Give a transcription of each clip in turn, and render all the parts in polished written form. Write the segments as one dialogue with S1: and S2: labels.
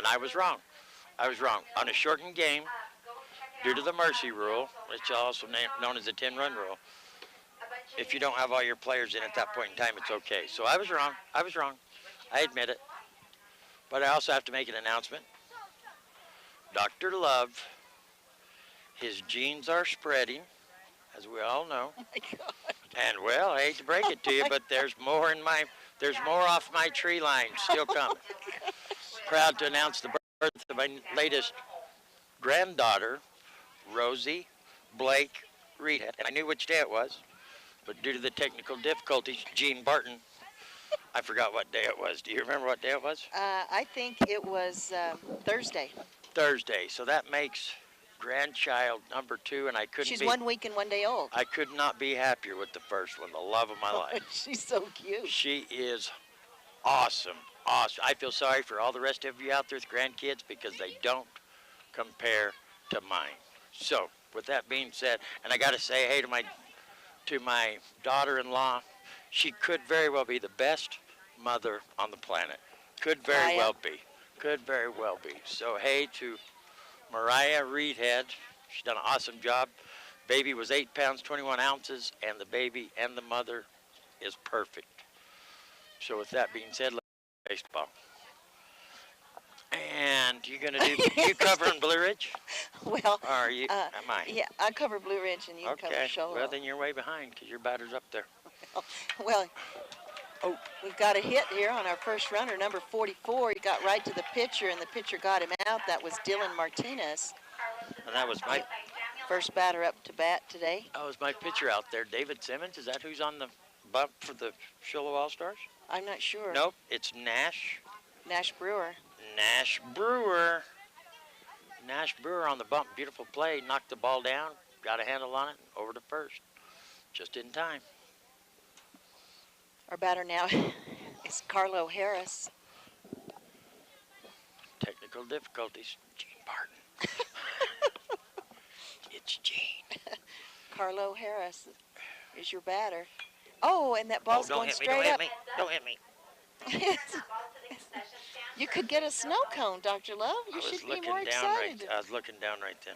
S1: and I was wrong. I was wrong. On a shortened game, due to the mercy rule, which is also known as the 10-run rule, if you don't have all your players in at that point in time, it's okay. So I was wrong. I was wrong. I admit it. But I also have to make an announcement. Dr. Love, his genes are spreading, as we all know.
S2: Oh my God.
S1: And well, I hate to break it to you, but there's more off my tree line still coming. Proud to announce the birth of my latest granddaughter, Rosie Blake Reed. And I knew which day it was, but due to the technical difficulties, Gene Barton, I forgot what day it was. Do you remember what day it was?
S2: I think it was Thursday.
S1: Thursday. So that makes grandchild number 2, and I couldn't
S2: She's
S1: be
S2: 1 week and 1 day old.
S1: I could not be happier with the first one, the love of my life.
S2: She's so cute.
S1: She is awesome. Awesome. I feel sorry for all the rest of you out there with grandkids because they don't compare to mine. So, with that being said, and I got to say hey to my daughter-in-law, she could very well be the best mother on the planet. Could very well be. Could very well be. So, hey to Mariah Reedhead. She's done an awesome job. Baby was 8 pounds, 21 ounces, and the baby and the mother is perfect. So with that being said, let's play baseball. And you're going to do, you covering Blue Ridge?
S2: Well,
S1: Or are you, am I?
S2: Yeah, I cover Blue Ridge and you cover Shoal.
S1: Well, then you're way behind because your batter's up there.
S2: Well, we've got a hit here on our first runner, number 44. He got right to the pitcher, and the pitcher got him out. That was Dylan Martinez.
S1: And that was my
S2: first batter up to bat today.
S1: That was my pitcher out there, David Simmons. Is that who's on the bump for the Shoal Allstars?
S2: I'm not sure.
S1: Nope, it's Nash.
S2: Nash Brewer.
S1: Nash Brewer. Nash Brewer on the bump. Beautiful play. Knocked the ball down. Got a handle on it. Over to first. Just in time.
S2: Our batter now is Carlo Harris.
S1: Technical difficulties. Gene Barton. It's Gene.
S2: Carlo Harris is your batter. Oh, and that ball's going straight up.
S1: Don't hit me.
S2: You could get a snow cone, Dr. Love. You should be more excited.
S1: I was looking down right then.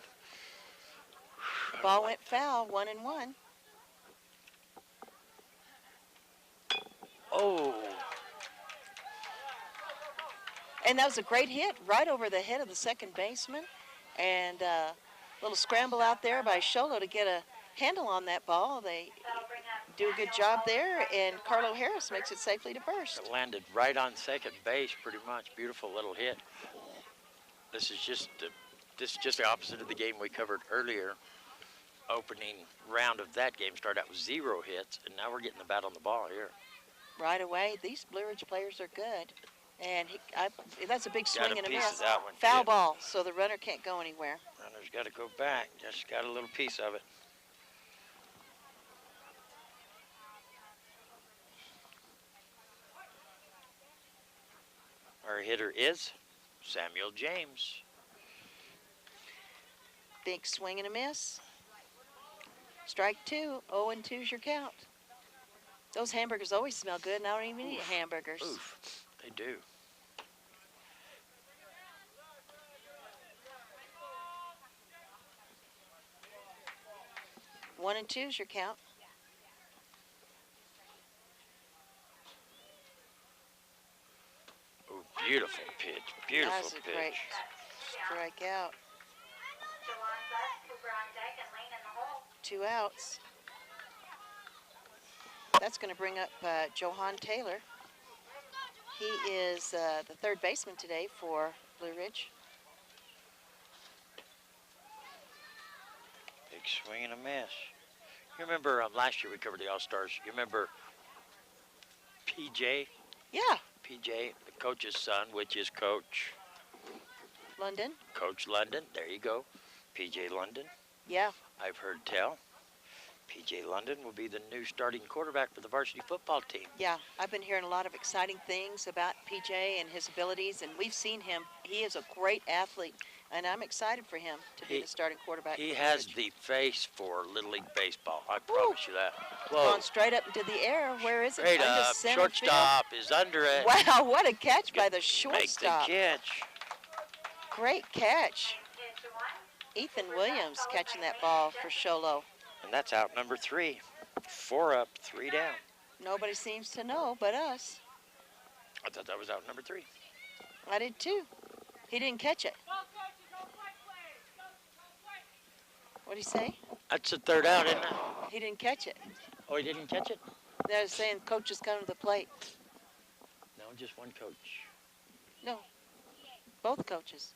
S2: The ball went foul, 1-1.
S1: Oh.
S2: And that was a great hit right over the head of the second baseman. And a little scramble out there by Sholo to get a handle on that ball. They do a good job there, and Carlo Harris makes it safely to first.
S1: It landed right on second base, pretty much. Beautiful little hit. This is just the opposite of the game we covered earlier. Opening round of that game started out with 0 hits, and now we're getting the bat on the ball here.
S2: Right away, these Blue Ridge players are good. And that's a big swing and a miss. Foul ball, so the runner can't go anywhere.
S1: Runner's got to go back. Just got a little piece of it. Our hitter is Samuel James.
S2: Big swing and a miss. Strike 2. 0-2's your count. Those hamburgers always smell good, and I don't even eat hamburgers.
S1: Oof, they do.
S2: One and 2's your count.
S1: Oh, beautiful pitch. Beautiful
S2: pitch. That's a great strikeout. 2 outs. That's going to bring up Johan Taylor. He is the third baseman today for Blue Ridge.
S1: Big swing and a miss. You remember last year we covered the Allstars. You remember PJ?
S2: Yeah.
S1: PJ, the coach's son, which is Coach
S2: London.
S1: Coach London. There you go. PJ London.
S2: Yeah.
S1: I've heard tell. PJ London will be the new starting quarterback for the varsity football team.
S2: Yeah, I've been hearing a lot of exciting things about PJ and his abilities, and we've seen him. He is a great athlete, and I'm excited for him to be the starting quarterback.
S1: He has the face for Little League baseball. I promise you that.
S2: Going straight up into the air. Where is it?
S1: Straight up. Shortstop is under it.
S2: Wow, what a catch by the shortstop.
S1: Make the catch.
S2: great catch. Ethan Williams catching that ball for Sholo.
S1: And that's out number 3. 4 up, 3 down.
S2: Nobody seems to know but us.
S1: I thought that was out number 3.
S2: I did too. He didn't catch it. What'd he say?
S1: That's the 3rd out, isn't it?
S2: He didn't catch it.
S1: Oh, he didn't catch it?
S2: They're saying coach is coming to the plate.
S1: No, just one coach.
S2: No, both coaches.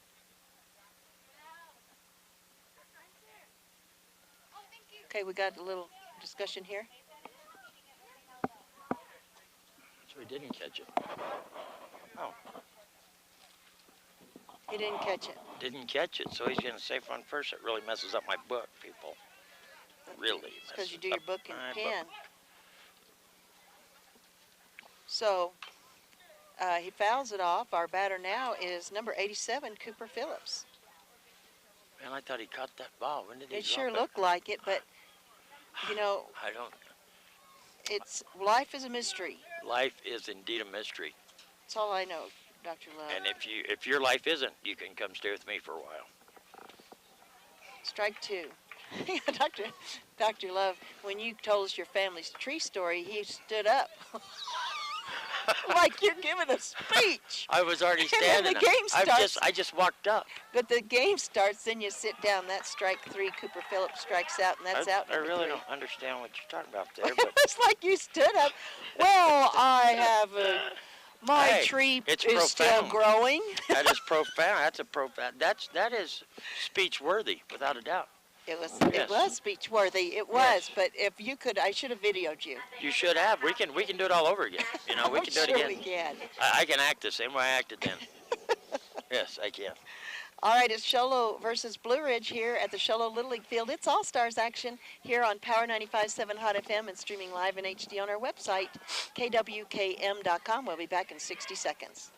S2: Okay, we got a little discussion here.
S1: So he didn't catch it. Oh,
S2: He didn't catch it.
S1: didn't catch it, so he's going to safe on first. It really messes up my book, people. Really.
S2: Because you
S1: messes
S2: do your
S1: up
S2: book in
S1: my
S2: pen. So he fouls it off. Our batter now is number 87, Cooper Phillips.
S1: Man, I thought he caught that ball. When did he
S2: It
S1: drop
S2: sure
S1: it?
S2: looked like it, but you know,
S1: I don't.
S2: it's life is a mystery.
S1: Life is indeed a mystery.
S2: That's all I know, Dr. Love.
S1: And if your life isn't, you can come stay with me for a while.
S2: Strike 2. Dr. Love, when you told us your family's tree story, he stood up like you're giving a speech.
S1: I was already
S2: And then
S1: standing.
S2: the game starts.
S1: I just walked up.
S2: But the game starts, then you sit down. That's strike 3. Cooper Phillips strikes out, and that's out.
S1: I
S2: number
S1: really
S2: 3.
S1: don't understand what you're talking about there. But
S2: It's like you stood up. Well, I have my
S1: Hey,
S2: tree
S1: it's
S2: is still
S1: profound.
S2: growing.
S1: that is profound. That's a profound. That is speech worthy, without a doubt.
S2: It
S1: Yes.
S2: was speech worthy. It was, but if you could, I should have videoed you.
S1: You should have. We can do it all over again. You know, we
S2: I'm
S1: can do it
S2: sure
S1: again.
S2: we can.
S1: I can act the same way I acted then. Yes, I can.
S2: All right, it's Sholo versus Blue Ridge here at the Sholo Little League Field. It's All-Stars action here on Power 95.7 Hot FM and streaming live in HD on our website, kwkm.com. We'll be back in 60 seconds.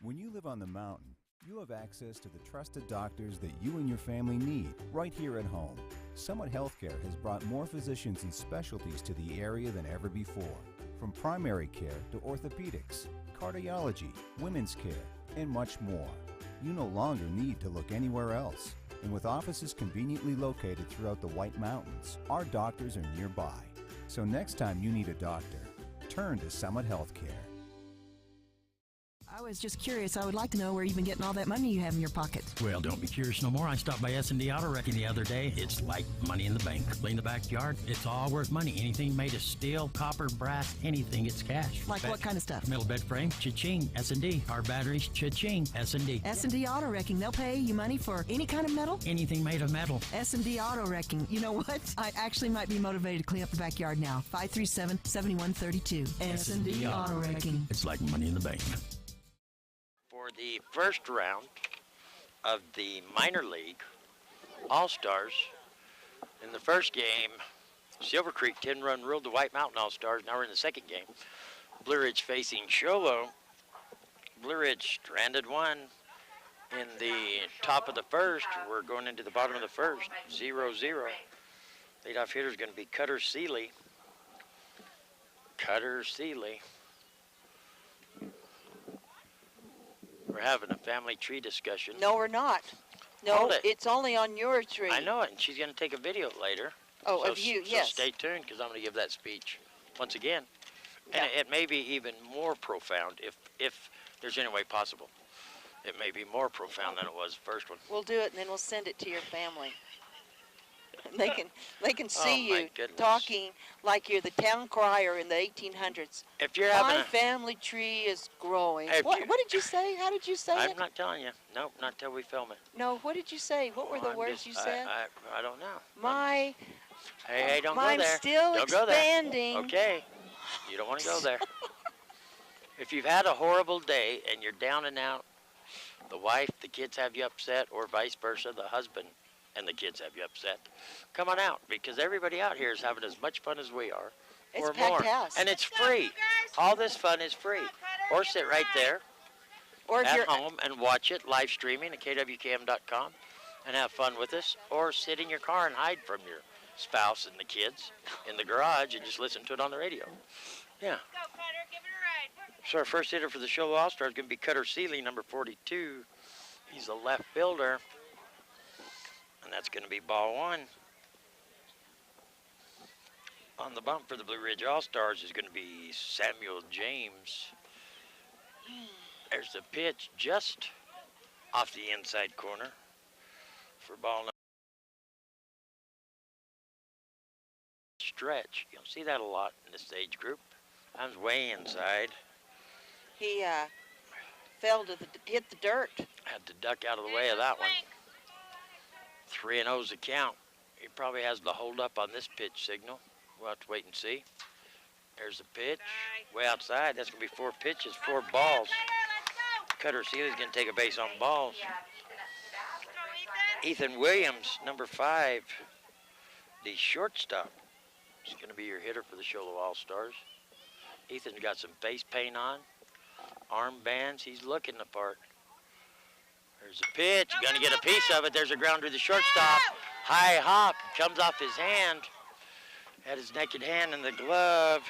S3: When you live on the mountain, you have access to the trusted doctors that you and your family need right here at home. Summit Healthcare has brought more physicians and specialties to the area than ever before. From primary care to orthopedics, cardiology, women's care, and much more. You no longer need to look anywhere else. And with offices conveniently located throughout the White Mountains, our doctors are nearby. So next time you need a doctor, turn to Summit Healthcare.
S4: I was just curious. I would like to know where you've been getting all that money you have in your pocket.
S5: Well, don't be curious no more. I stopped by S&D Auto Wrecking the other day. It's like money in the bank. Clean the backyard. It's all worth money. Anything made of steel, copper, brass, anything, it's cash.
S4: Like what kind of stuff?
S5: Metal bed frame, cha-ching. S&D. Our batteries, cha-ching. S&D.
S4: S&D Auto Wrecking. They'll pay you money for any kind of metal?
S5: Anything made of metal.
S4: S&D Auto Wrecking. You know what? I actually might be motivated to clean up the backyard now. 537-7132. S&D Auto Wrecking.
S5: It's like money in the bank.
S1: For the first round of the minor league All-Stars, in the first game, Silver Creek 10-run ruled the White Mountain All-Stars. Now we're in the second game. Blue Ridge facing Sholo. Blue Ridge stranded one in the top of the first. We're going into the bottom of the first, 0-0. Leadoff hitter is going to be Cutter Seeley. Cutter Seeley. We're having a family tree discussion.
S2: No, we're not. No,
S1: Hold it.
S2: it's only on your tree.
S1: I know it, and she's going to take a video later.
S2: Oh,
S1: so,
S2: of you,
S1: so
S2: yes.
S1: stay tuned, because I'm going to give that speech once again. And
S2: Yeah.
S1: it may be even more profound if there's any way possible. It may be more profound than it was the first one.
S2: We'll do it, and then we'll send it to your family. And they can see
S1: Oh, my
S2: you
S1: goodness.
S2: talking like you're the town crier in the 1800s.
S1: If you're having
S2: My
S1: a...
S2: family tree is growing.
S1: If
S2: What
S1: you-
S2: did you say? How did you say
S1: I'm
S2: it?
S1: not telling you. Nope, not till we film it.
S2: No, what did you say? What were the
S1: I'm
S2: words
S1: just-
S2: you said?
S1: I don't know.
S2: My,
S1: Hey, don't go
S2: I'm
S1: there.
S2: still
S1: Don't go there.
S2: expanding.
S1: Okay. You don't want to go there. If you've had a horrible day and you're down and out, the wife, the kids have you upset, or vice versa, the husband and the kids have you upset, come on out, because everybody out here is having as much fun as we are,
S2: It's
S1: or
S2: a packed
S1: more.
S2: house.
S1: And it's free. All this fun is free. Or sit right there
S2: Or if
S1: at
S2: you're
S1: home and watch it live streaming at kwkm.com and have fun with us, or sit in your car and hide from your spouse and the kids in the garage and just listen to it on the radio. Yeah.
S6: Go, Cutter, give it a ride.
S1: So our first hitter for the Sholo All-Stars is going to be Cutter Seeley, number 42. He's a left fielder. And that's going to be ball one. On the bump for the Blue Ridge All-Stars is going to be Samuel James. There's the pitch just off the inside corner for ball number. Stretch. You'll see that a lot in this age group. I'm way inside.
S2: He fell to hit the dirt.
S1: Had to duck out of the way of that one. 3-0's the count. He probably has the hold up on this pitch signal. We'll have to wait and see. There's the pitch. Way outside. That's going to be 4 pitches, 4 balls. Cutter Seeley's going to take a base on balls. Ethan Williams, number 5, the shortstop. He's going to be your hitter for the Sholo All-Stars. Ethan's got some face paint on, armbands. He's looking the part. There's a pitch. Going to get a piece of it. There's a grounder to the shortstop. High hop. Comes off his hand. Had his naked hand in the glove.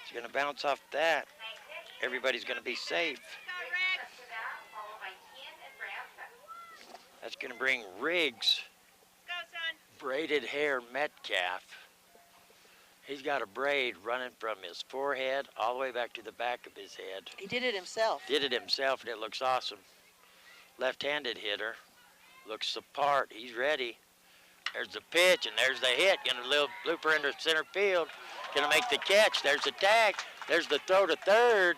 S1: He's going to bounce off that. Everybody's going to be safe. That's going to bring Riggs. Braided hair Metcalf. He's got a braid running from his forehead all the way back to the back of his head.
S2: He did it himself.
S1: Did it himself, and it looks awesome. Left-handed hitter. Looks the part. He's ready. There's the pitch, and there's the hit. Going to little blooper into center field. Going to make the catch. There's the tag. There's the throw to third.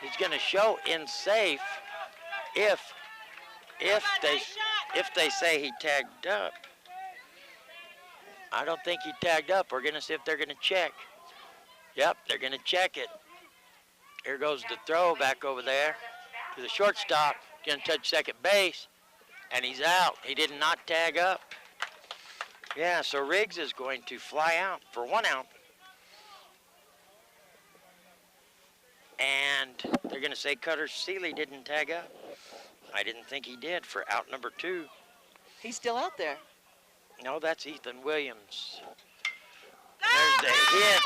S1: He's going to show in safe if they say he tagged up. I don't think he tagged up. We're going to see if they're going to check. Yep, they're going to check it. Here goes the throw back over there to the shortstop. Going to touch second base, and he's out. He did not tag up. Yeah, so Riggs is going to fly out for 1 out. And they're going to say Cutter Seeley didn't tag up. I didn't think he did for out number 2.
S2: He's still out there.
S1: No, that's Ethan Williams. There's the hit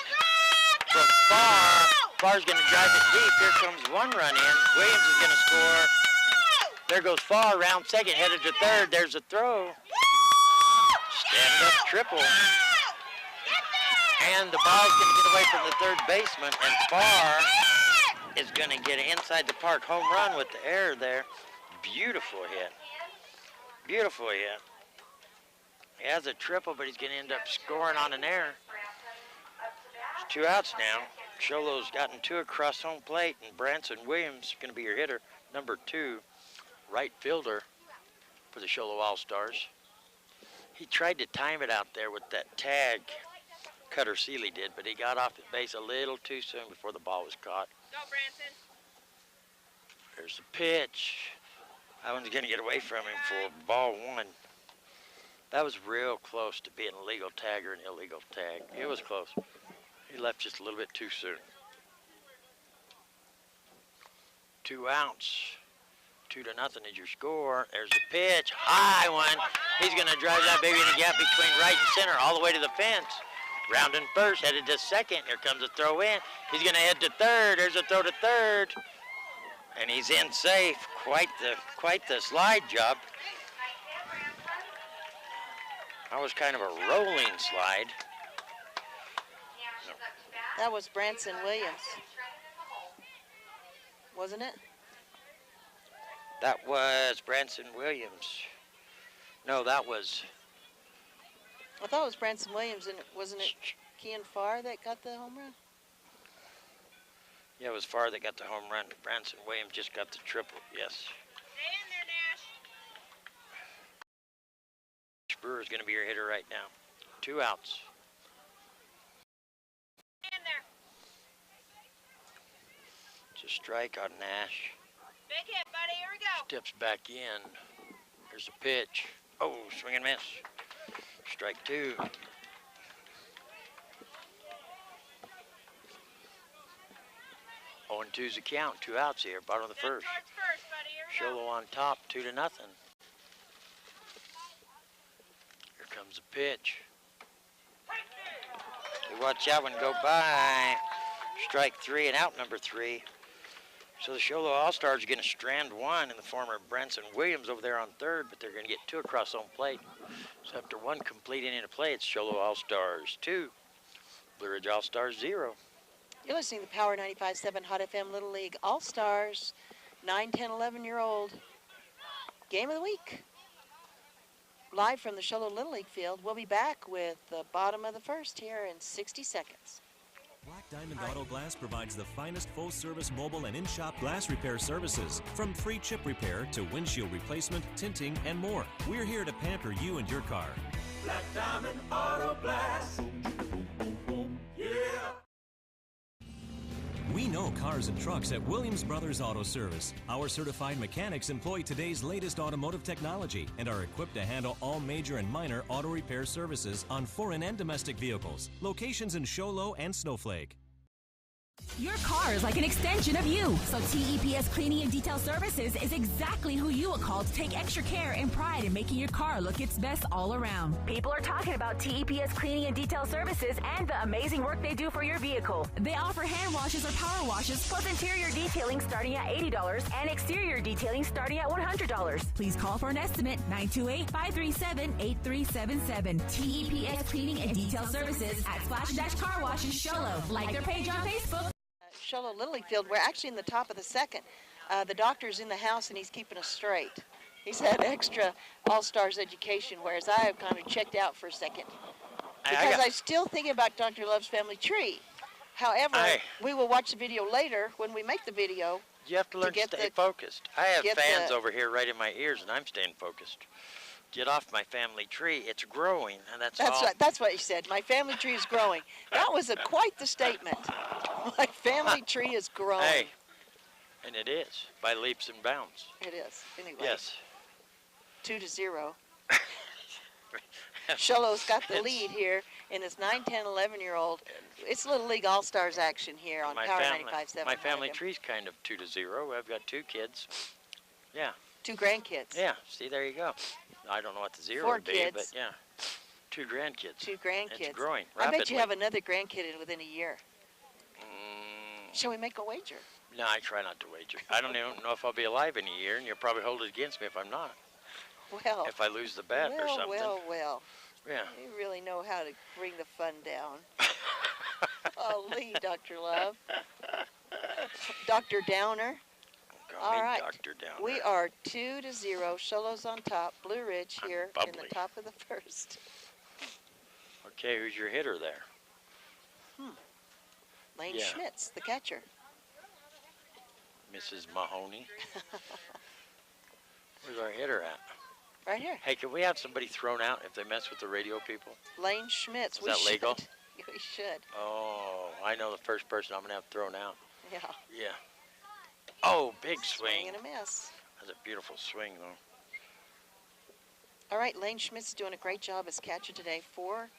S1: from Farr. Farr's going to drive it deep. Here comes 1 run in. Williams is going to score. There goes Farr, round second, headed to third. There's a throw. Stand-up triple. And the ball's going to get away from the third baseman, and Farr is going to get an inside the park home run with the error there. Beautiful hit. Beautiful hit. He has a triple, but he's going to end up scoring on an error. It's 2 outs now. Sholo's gotten 2 across home plate, and Branson Williams is going to be your hitter, number 2, right fielder for the Sholo All-Stars. He tried to time it out there with that tag Cutter Seeley did, but he got off the base a little too soon before the ball was caught.
S6: Go, Branson.
S1: There's the pitch. That one's going to get away from him for ball 1. That was real close to being a legal tag or an illegal tag. It was close. He left just a little bit too soon. 2 outs. 2-0 is your score. There's the pitch. High one. He's going to drive that baby in the gap between right and center all the way to the fence. Rounding first, headed to second. Here comes a throw in. He's going to head to third. There's a throw to third. And he's in safe. Quite the slide job. That was kind of a rolling slide.
S2: That was Branson Williams, wasn't it?
S1: That was Branson Williams. No, that was...
S2: I thought it was Branson Williams, and wasn't it Kean Farr that got the home run?
S1: Yeah, it was Farr that got the home run. Branson Williams just got the triple, yes.
S6: Stay in there, Nash.
S1: Brewer's going to be your hitter right now. 2 outs.
S6: Stay in there.
S1: It's a strike on Nash.
S6: Big hit, buddy. Here we go.
S1: Steps back in. There's a pitch. Oh, swing and miss. Strike 2. Oh, and 2's the count. 2 outs here. Bottom of the
S6: Head
S1: first.
S6: towards first, buddy. Here we go.
S1: Sholo on top. 2-0. Here comes the pitch. You watch that one go by. Strike 3 and out number 3. So the Sholo All-Stars are going to strand one in the form of Branson Williams over there on third, but they're going to get two across home plate. So after one complete inning of play, it's Sholo All-Stars 2, Blue Ridge All-Stars 0.
S2: You're listening to Power 95.7 Hot FM Little League All-Stars, 9, 10, 11-year-old game of the week. Live from the Sholo Little League field. We'll be back with the bottom of the first here in 60 seconds.
S7: Black Diamond Auto Glass provides the finest full-service mobile and in-shop glass repair services. From free chip repair to windshield replacement, tinting, and more. We're here to pamper you and your car.
S8: Black Diamond Auto Glass. Yeah.
S7: We know cars and trucks at Williams Brothers Auto Service. Our certified mechanics employ today's latest automotive technology and are equipped to handle all major and minor auto repair services on foreign and domestic vehicles. Locations in Sholo and Snowflake.
S9: Your car is like an extension of you, so TEPS Cleaning and Detail Services is exactly who you will call to take extra care and pride in making your car look its best all around. People are talking about TEPS Cleaning and Detail Services and the amazing work they do for your vehicle. They offer hand washes or power washes, plus interior detailing starting at $80 and exterior detailing starting at $100. Please call for an estimate, 928-537-8377. TEPS Cleaning and Detail Services at Splash Dash Car Wash in Sholo. Like their page on Facebook.
S2: Sholo Little League field. We're actually in the top of the second. The doctor's in the house and he's keeping us straight. He's had extra All-Stars education, whereas I have kind of checked out for a second. Because I'm still thinking about Dr. Love's family tree. However, we will watch the video later when we make the video.
S1: You have to learn to stay focused. I have fans over here right in my ears, and I'm staying focused. Get off my family tree. It's growing, and that's all.
S2: Right. That's what he said. My family tree is growing. That was quite the statement. My family tree is growing.
S1: Hey, and it is, by leaps and bounds.
S2: It is. Anyway.
S1: Yes.
S2: 2-0. Sholo's got the lead here in his 9, 10, 11-year-old. It's Little League All-Stars action here on Power 95.7.
S1: My family tree's kind of 2-0. I've got 2 kids. Yeah.
S2: 2 grandkids.
S1: Yeah. See, there you go. I don't know what the 0 would be, but yeah. 2 grandkids.
S2: 2 grandkids.
S1: It's growing rapidly.
S2: I bet you have another grandkid within a year. Shall we make a wager?
S1: No, I try not to wager. I don't even know if I'll be alive in a year, and you'll probably hold it against me if I'm not.
S2: Well.
S1: If I lose the bet or something.
S2: Well.
S1: Yeah.
S2: You really know how to bring the fun down. Golly, Dr. Love. Dr. Downer. All right.
S1: Dr. Downer.
S2: We are 2-0. Sholo's on top. Blue Ridge here in the top of the first.
S1: Okay, who's your hitter there?
S2: Lane Schmitz, the catcher.
S1: Mrs. Mahoney. Where's our hitter at?
S2: Right here.
S1: Hey, can we have somebody thrown out if they mess with the radio people?
S2: Lane Schmitz.
S1: Is that legal?
S2: We should.
S1: Oh, I know the first person I'm going to have thrown out.
S2: Yeah.
S1: Yeah. Oh, big swing.
S2: Swing and a miss.
S1: That's a beautiful swing, though.
S2: All right, Lane Schmitz is doing a great job as catcher today for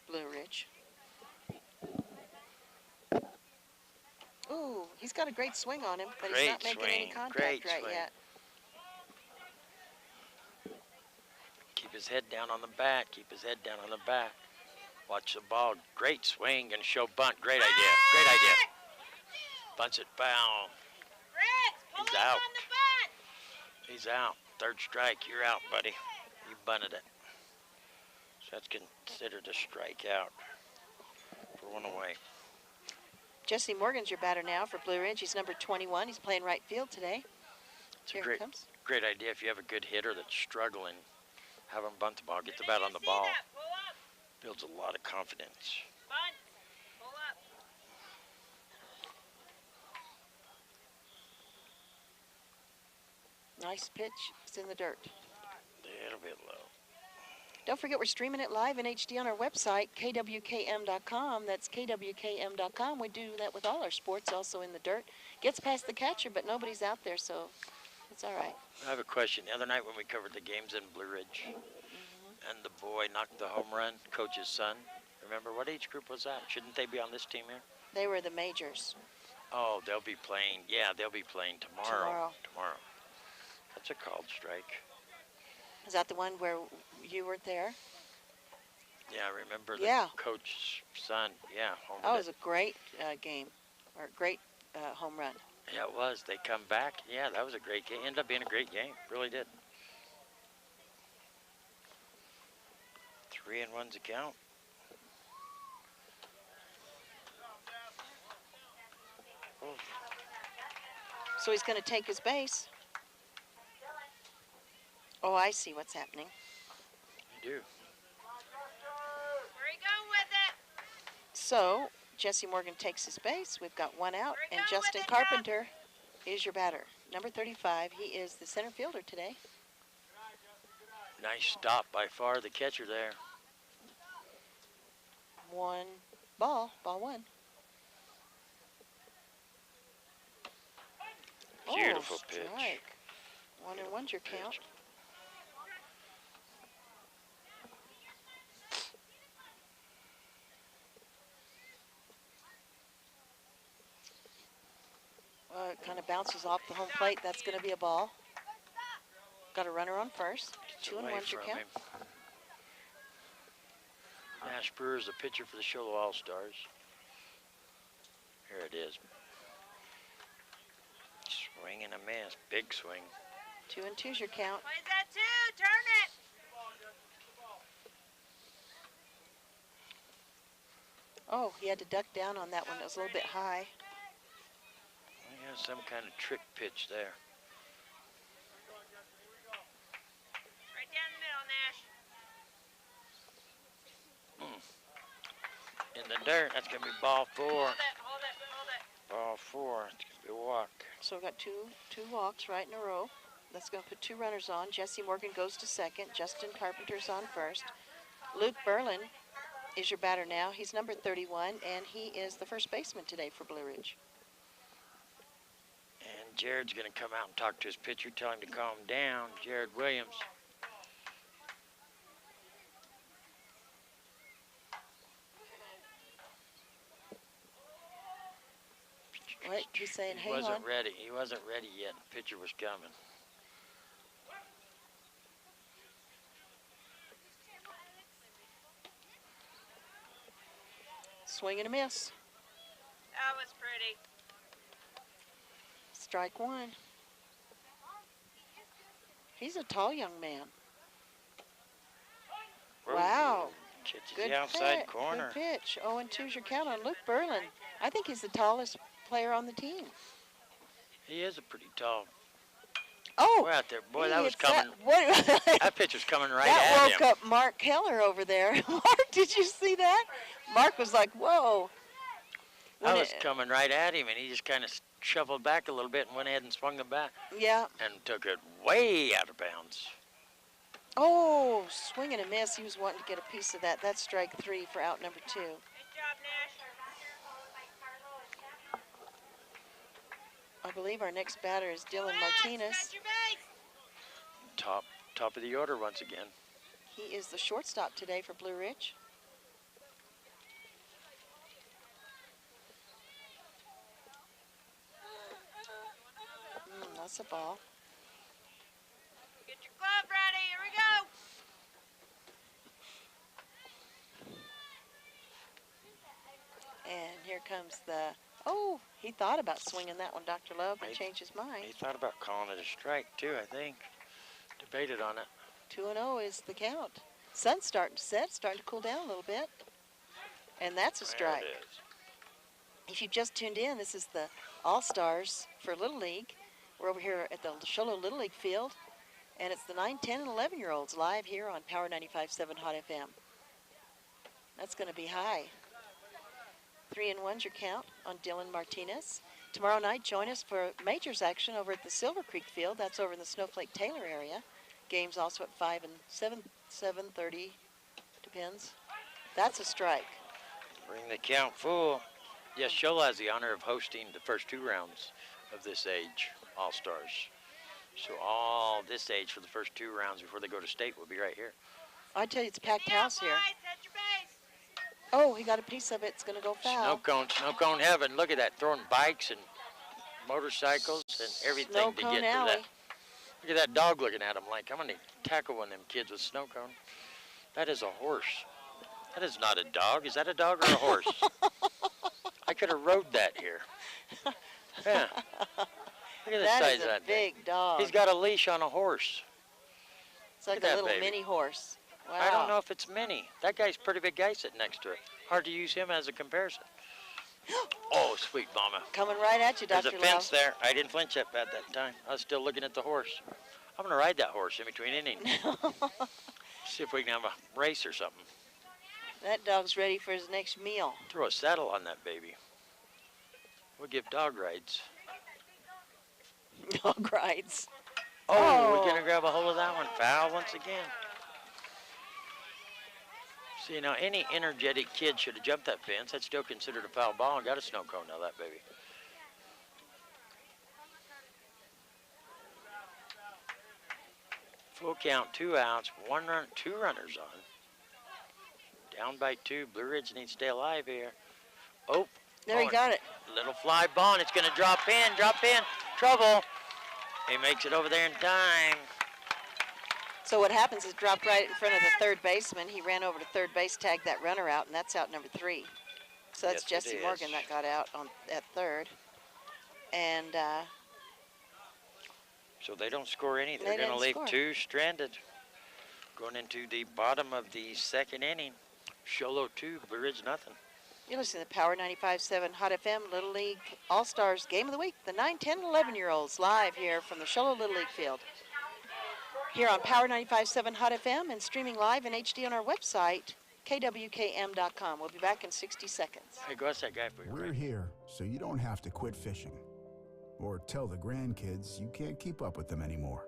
S2: Blue Ridge. Ooh, he's got a great swing on him, but he's not making any contact right yet.
S1: Keep his head down on the bat. Keep his head down on the bat. Watch the ball. Great swing and show bunt. Great idea. Great idea. Bunts it foul. He's out. He's out. Third strike. You're out, buddy. You bunted it. So that's considered a strikeout for 1 away.
S2: Jesse Morgan's your batter now for Blue Ridge. He's number 21. He's playing right field today.
S1: It's a great idea if you have a good hitter that's struggling. Have him bunt the ball. Get the bat on the ball. Builds a lot of confidence.
S6: Bunt. Pull up.
S2: Nice pitch. It's in the dirt.
S1: It'll be low.
S2: Don't forget we're streaming it live in HD on our website, kwkm.com. That's kwkm.com. We do that with all our sports, also in the dirt. Gets past the catcher, but nobody's out there, so it's all right.
S1: I have a question. The other night when we covered the games in Blue Ridge, and the boy knocked the home run, coach's son, remember, what age group was that? Shouldn't they be on this team here?
S2: They were the majors.
S1: Oh, they'll be playing. Yeah, they'll be playing tomorrow. That's a called strike.
S2: Is that the one where you weren't there?
S1: Yeah, I remember the coach's son. Yeah, home run.
S2: That was a great game, or a great home run.
S1: Yeah, it was. They come back. Yeah, that was a great game. Ended up being a great game. Really did. 3-1's a count. Oh,
S2: So he's going to take his base. Oh, I see what's happening.
S1: you do.
S6: Where you going with it?
S2: So Jesse Morgan takes his base. We've got one out,
S6: Where you
S2: and
S6: going with
S2: Justin
S6: it,
S2: Carpenter is your batter. Number 35. He is the center fielder today.
S1: Nice stop by far, the catcher there.
S2: One ball one.
S1: Beautiful
S2: oh,
S1: pitch.
S2: Strike. 1-1's your count. It kind of bounces off the home plate. That's going to be a ball. Got a runner on first.
S1: Gets
S2: 2-1's your
S1: away
S2: count.
S1: from him. Nash Brewer's the pitcher for the Sholo All-Stars. Here it is. Swing and a miss. Big swing.
S2: 2-2's your count.
S6: Plays that too. Turn it.
S2: Oh, he had to duck down on that one. It was a little bit high.
S1: He has some kind of trick pitch there.
S6: Right down the middle, Nash.
S1: In the dirt. That's going to be ball 4.
S6: Hold it.
S1: Ball 4. It's going to be a walk.
S2: So we've got two walks right in a row. That's going to put 2 runners on. Jesse Morgan goes to second. Justin Carpenter's on first. Luke Berlin is your batter now. He's number 31, and he is the first baseman today for Blue Ridge.
S1: And Jared's going to come out and talk to his pitcher, tell him to calm down. Jared Williams.
S2: Wait, he's saying,
S1: He
S2: hang
S1: wasn't
S2: on.
S1: ready. He wasn't ready yet. The pitcher was coming.
S2: Swing and a miss.
S6: That was pretty.
S2: Strike 1. He's a tall young man. Wow.
S1: Catches
S2: Good
S1: the outside
S2: pitch.
S1: corner.
S2: Good pitch. 0-2's your count on Luke Berlin. I think he's the tallest player on the team.
S1: He is a pretty tall
S2: Oh,
S1: boy out there. Boy,
S2: he
S1: that was
S2: hits that-
S1: coming.
S2: what-
S1: That pitch was coming right
S2: that
S1: at
S2: woke
S1: him.
S2: up Mark Keller over there. Mark, did you see that? Mark was like, whoa.
S1: That
S2: When
S1: was
S2: it-
S1: coming right at him, and he just kind of shuffled back a little bit and went ahead and swung the bat
S2: Yeah.
S1: and took it way out of bounds.
S2: Oh, swing and a miss. He was wanting to get a piece of that. That's strike 3 for out number 2.
S6: Good job, Nash.
S2: I believe our next batter is Dylan
S6: Relax,
S2: Martinez.
S6: got your base.
S1: Top of the order once again.
S2: He is the shortstop today for Blue Ridge. That's a ball.
S6: Get your glove ready. Here we go.
S2: And here comes the, oh, he thought about swinging that one, Dr. Love, but
S1: He-
S2: changed his mind.
S1: He thought about calling it a strike, too, I think. Debated on it.
S2: 2-0 is the count. Sun's starting to set, starting to cool down a little bit. And that's a strike.
S1: There it is.
S2: If you've just tuned in, this is the All-Stars for Little League. We're over here at the Sholo Little League field, and it's the 9, 10, and 11-year-olds live here on Power 95.7 Hot FM. That's going to be high. 3-1's your count on Dylan Martinez. Tomorrow night, join us for Majors action over at the Silver Creek field. That's over in the Snowflake Taylor area. Games also at 5 and 7:30, depends. That's a strike.
S1: Bring the count full. Yes, Sholo has the honor of hosting the first 2 rounds of this age All-Stars. So all this age for the first 2 rounds before they go to state will be right here.
S2: I tell you, it's a packed house here.
S6: Boys, set your base.
S2: Oh, he got a piece of it. It's going to go foul.
S1: Snow cone heaven. Look at that, throwing bikes and motorcycles and everything
S2: Snow
S1: to
S2: cone
S1: get to
S2: alley.
S1: that. Look at that dog looking at him like, I'm going to tackle one of them kids with snow cone. That is a horse. That is not a dog. Is that a dog or a horse? I could have rode that here. Yeah. Look at the
S2: That
S1: size
S2: is
S1: of
S2: a
S1: that thing.
S2: big dog.
S1: He's got a leash on a horse.
S2: It's like
S1: Look
S2: a
S1: at that
S2: little
S1: baby.
S2: mini horse. Wow.
S1: I don't know if it's mini. That guy's a pretty big guy sitting next to it. Hard to use him as a comparison. Oh, sweet mama.
S2: Coming right at you,
S1: There's
S2: Dr.
S1: a fence
S2: Love.
S1: there. I didn't flinch at that time. I was still looking at the horse. I'm going to ride that horse in between innings. See if we can have a race or something.
S2: That dog's ready for his next meal.
S1: Throw a saddle on that baby. We'll give dog rides.
S2: Dog rides.
S1: Oh, we're going to grab a hold of that one. Foul once again. See, now any energetic kid should have jumped that fence. That's still considered a foul ball and got a snow cone now, that baby. Full count, 2 outs, 1 run, 2 runners on. Down by 2. Blue Ridge needs to stay alive here. Oh.
S2: There he got it.
S1: Little fly ball, and it's going to drop in. Trouble. He makes it over there in time.
S2: So what happens is dropped right in front of the third baseman. He ran over to third base, tagged that runner out, and that's out number 3. So that's
S1: Yes, it
S2: Jesse
S1: is.
S2: Morgan that got out at third. And
S1: So they don't score any.
S2: They
S1: They're going to
S2: didn't
S1: leave
S2: score.
S1: 2 stranded. Going into the bottom of the second inning. Sholo 2, Blue Ridge nothing.
S2: you're listening to Power 95.7 Hot FM Little League All-Stars Game of the Week. The 9, 10, 11-year-olds live here from the Sholo Little League field. Here on Power 95.7 Hot FM and streaming live in HD on our website, kwkm.com. We'll be back in 60 seconds.
S1: Hey, go ask that guy for you.
S3: We're here so you don't have to quit fishing or tell the grandkids you can't keep up with them anymore.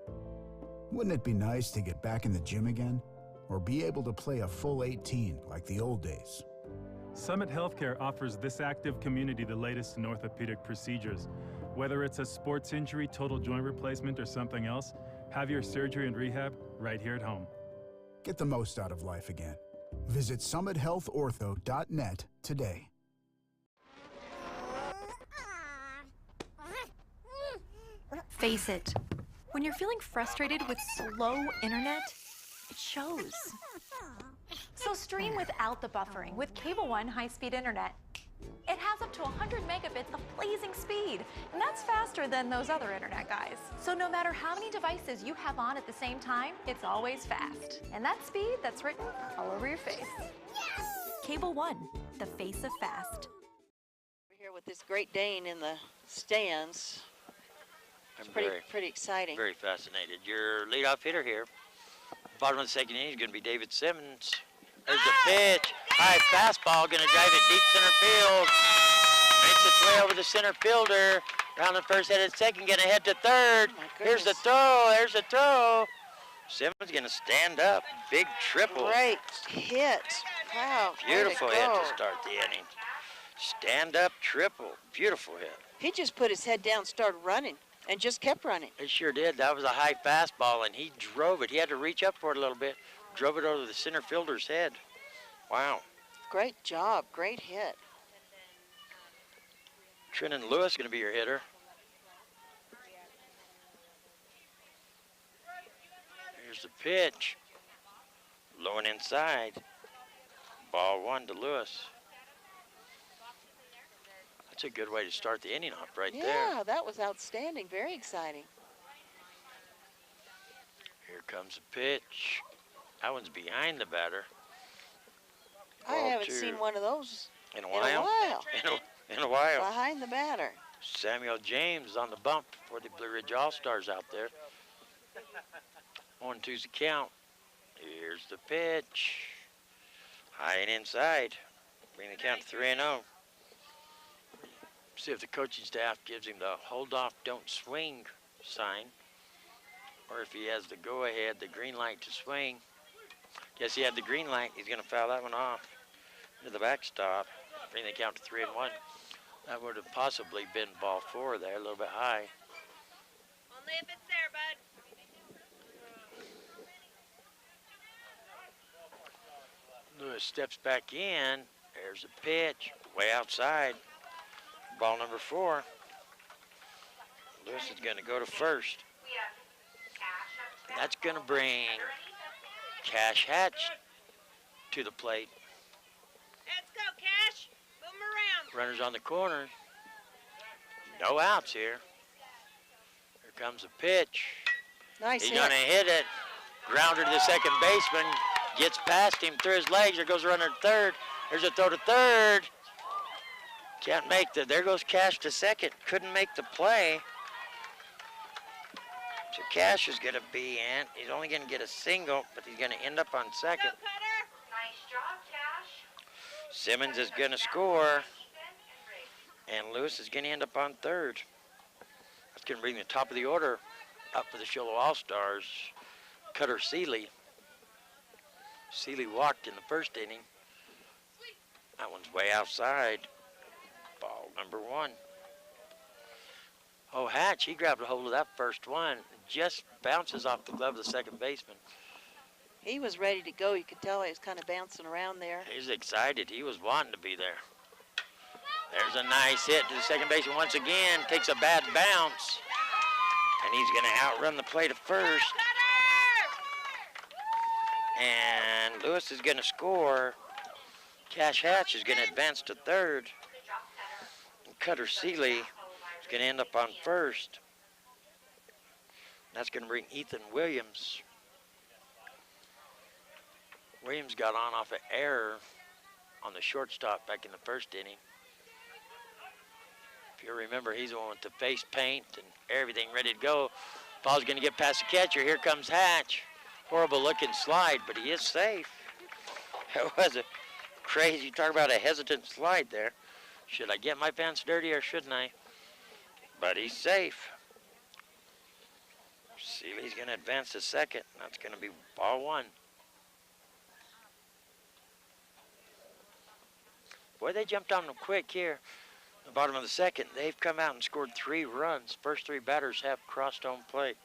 S3: Wouldn't it be nice to get back in the gym again or be able to play a full 18 like the old days?
S10: Summit Healthcare offers this active community the latest in orthopedic procedures. Whether it's a sports injury, total joint replacement, or something else, have your surgery and rehab right here at home.
S3: Get the most out of life again. Visit summithealthortho.net today.
S11: Face it, when you're feeling frustrated with slow internet, it shows. So stream without the buffering with Cable One high-speed internet. It has up to 100 megabits of blazing speed, and that's faster than those other internet guys. So no matter how many devices you have on at the same time, it's always fast. And that speed, that's written all over your face. Cable One, the face of fast.
S2: We're here with this Great Dane in the stands. It's pretty exciting.
S1: Very fascinated. Your leadoff hitter here. Bottom of the second inning is going to be David Simmons. There's the pitch. High fastball, going to drive it deep center field. Makes its way over the center fielder. Round the first, headed second, going to head to third. Here's the throw. There's the throw. Simmons going to stand up. Big triple.
S2: Great hit. Wow.
S1: Beautiful
S2: way to
S1: hit
S2: go.
S1: to start the inning. Stand up triple. Beautiful hit.
S2: He just put his head down, started running, and just kept running.
S1: He sure did. That was a high fastball, and he drove it. He had to reach up for it a little bit. Drove it over the center fielder's head. Wow.
S2: Great job. Great hit.
S1: Trenton Lewis going to be your hitter. Here's the pitch. Low and inside. Ball 1 to Lewis. That's a good way to start the inning off right there.
S2: Yeah, that was outstanding. Very exciting.
S1: Here comes the pitch. That one's behind the batter.
S2: I
S1: Ball
S2: haven't
S1: 2.
S2: seen one of those
S1: In a
S2: in
S1: while.
S2: a while.
S1: In a while.
S2: Behind the batter.
S1: Samuel James on the bump for the Blue Ridge All-Stars out there. 1-2's the count. Here's the pitch. High and inside. Bring the count to 3-0. See if the coaching staff gives him the hold off, don't swing sign. Or if he has the go ahead, the green light to swing. Yes, he had the green light. He's going to foul that one off to the backstop. Bring the count to 3-1. That would have possibly been ball 4 there, a little bit high.
S6: Only if it's there, bud.
S1: Lewis steps back in. There's a pitch, way outside. Ball number 4. Lewis is going to go to first. That's going to bring Cash Hatch to the plate.
S6: Let's go, Cash. Move 'em around.
S1: Runners on the corner. No outs here. Here comes a pitch.
S2: Nice
S1: He's
S2: hit.
S1: going to hit it. Grounder to the second baseman. Gets past him through his legs. There goes a runner to third. There's a throw to third. Can't make the, there goes Cash to second. Couldn't make the play. So Cash is going to be in. He's only going to get a single, but he's going to end up on second.
S6: Nice job, Cash.
S1: Simmons is going to score. And Lewis is going to end up on third. That's going to bring the top of the order up for the Show All-Stars. Cutter Seeley. Seeley walked in the first inning. That one's way outside. Ball number 1. Oh, Hatch, he grabbed a hold of that first one. Just bounces off the glove of the second baseman.
S2: He was ready to go. You could tell he was kind of bouncing around there.
S1: He's excited. He was wanting to be there. There's a nice hit to the second baseman once again. Takes a bad bounce. And he's going to outrun the play to first. And Lewis is going to score. Cash Hatch is going to advance to third. And Cutter Seeley is going to end up on first. That's going to bring Ethan Williams. Williams got on off an error on the shortstop back in the first inning. If you remember, he's the one with the face paint and everything ready to go. Ball's going to get past the catcher. Here comes Hatch. Horrible looking slide, but he is safe. That was a crazy, talk about a hesitant slide there. Should I get my pants dirty or shouldn't I? But he's safe. Seeley's going to advance to second. That's going to be ball 1. Boy, they jumped on them quick here. The bottom of the second, they've come out and scored 3 runs. First 3 batters have crossed home plate.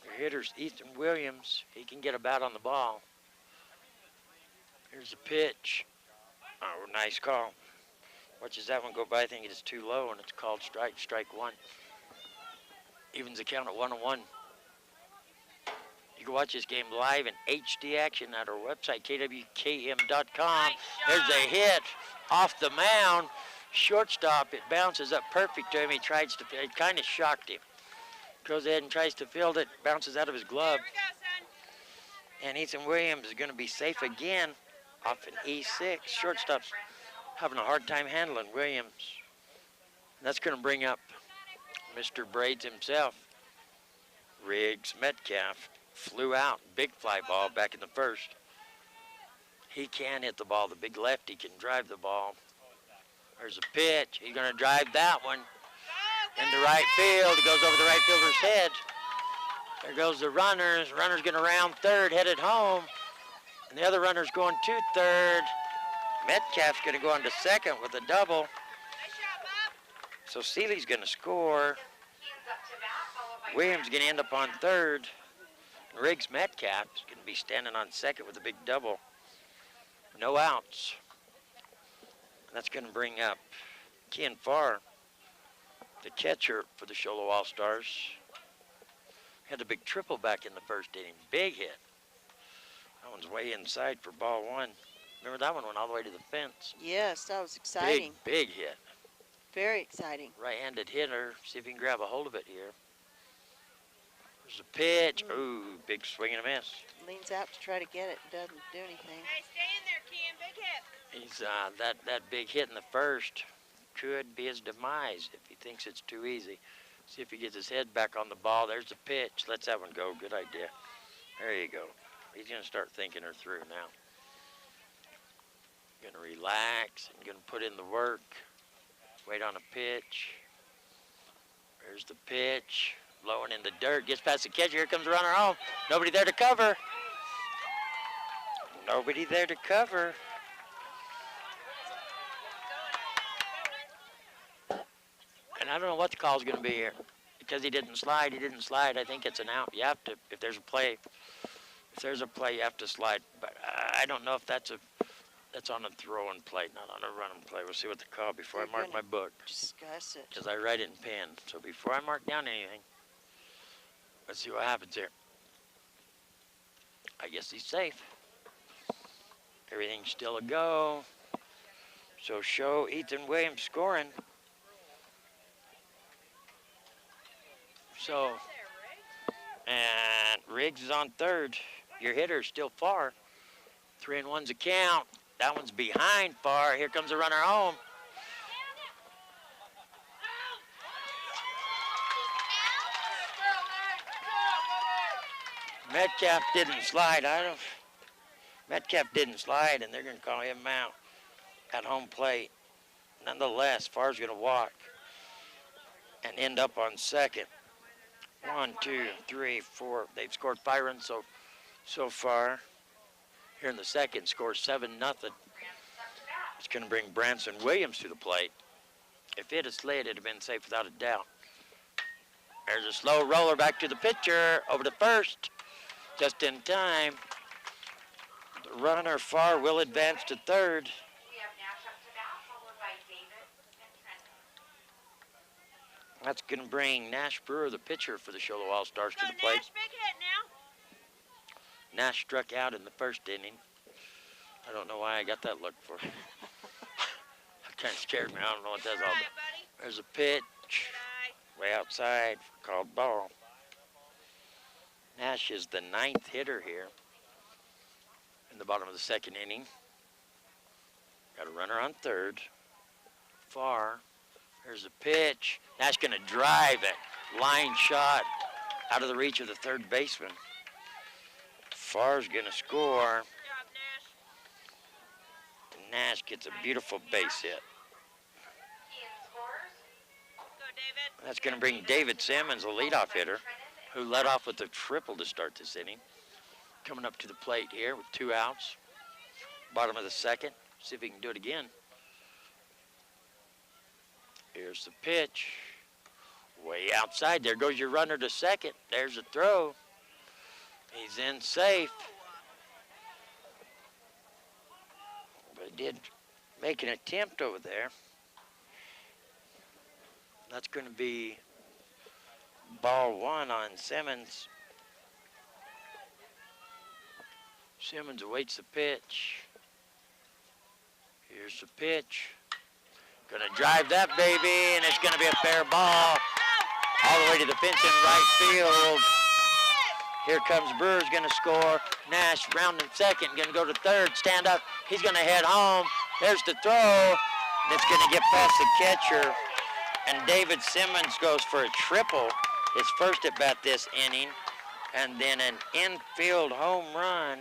S1: Their hitter's Ethan Williams. He can get a bat on the ball. Here's a pitch. Oh, nice call. Watches that one go by. I think it is too low, and it's called strike. Strike 1. Evens the count at 1-1. You can watch this game live in HD action at our website, kwkm.com. There's a hit off the mound. Shortstop, it bounces up perfect to him. He tries to, it kind of shocked him. Goes ahead and tries to field it, bounces out of his glove. And Ethan Williams is going to be safe again off an E6. Shortstop's having a hard time handling Williams. And that's going to bring up Mr. Braids himself. Riggs Metcalf flew out. Big fly ball back in the first. He can hit the ball. The big lefty can drive the ball. There's a pitch. He's going to drive that one into right field. It goes over the right fielder's head. There goes the runners. Runner's going to round third, headed home. And the other runner's going to third. Metcalf's going to go on to second with a double. So Seeley's going to score. Williams going to end up on third. Riggs Metcalf is going to be standing on second with a big double. No outs. And that's going to bring up Ken Farr, the catcher for the Show All-Stars. Had a big triple back in the first inning. Big hit. That one's way inside for ball 1. Remember that one went all the way to the fence.
S2: Yes, that was exciting.
S1: Big hit.
S2: Very exciting.
S1: Right-handed hitter. See if he can grab a hold of it here. There's a pitch. Ooh, big swing and a miss.
S2: Leans out to try to get it. Doesn't do anything.
S6: Hey, stay in there, Ken. Big hit.
S1: He's that big hit in the first could be his demise if he thinks it's too easy. See if he gets his head back on the ball. There's the pitch. Lets that one go. Good idea. There you go. He's going to start thinking her through now. Going to relax and going to put in the work. Wait on a pitch. There's the pitch. Blowing in the dirt. Gets past the catcher. Here comes the runner home. Nobody there to cover. Nobody there to cover. And I don't know what the call's going to be here. Because he didn't slide, I think it's an out. You have to, if there's a play, you have to slide. But I don't know if that's on a throwing play, not on a running play. We'll see what the call before I mark my book.
S2: Discuss it.
S1: Because I write it in pen. So before I mark down anything, let's see what happens here. I guess he's safe. Everything's still a go. So show Ethan Williams scoring. So, and Riggs is on third. Your hitter's still far. 3-1's a count. That one's behind far. Here comes a runner home. Metcalf didn't slide. Metcalf didn't slide, and they're going to call him out at home plate. Nonetheless, Farr's going to walk and end up on second. 1, 2, 3, 4. They've scored 5 runs so far. Here in the second, scores 7-0. It's going to bring Branson Williams to the plate. If it had slid, it'd have been safe without a doubt. There's a slow roller back to the pitcher, over to first, just in time. The runner Farr will advance to third. That's going to bring Nash Brewer, the pitcher for the Sholo All-Stars, to the plate.
S6: Nash, big hit now.
S1: Nash struck out in the first inning. I don't know why I got that look for. Kind of scared me. I don't know what that's all about. There's a pitch way outside, called ball. Nash is the 9th hitter here in the bottom of the second inning. Got a runner on third. Farr. There's a pitch. Nash going to drive it. Line shot out of the reach of the third baseman. Farr's going to score. Nash gets a beautiful base hit. That's going to bring David Simmons, the leadoff hitter, who led off with a triple to start this inning. Coming up to the plate here with 2 outs. Bottom of the second. See if he can do it again. Here's the pitch. Way outside. There goes your runner to second. There's a throw. He's in safe. But he did make an attempt over there. That's going to be ball 1 on Simmons. Simmons awaits the pitch. Here's the pitch. Gonna drive that baby, and it's gonna be a fair ball all the way to the fence in right field. Here comes Brewer's gonna score. Nash rounding second, gonna go to third, stand up. He's gonna head home. There's the throw, and it's gonna get past the catcher. And David Simmons goes for a triple, his first at bat this inning, and then an infield home run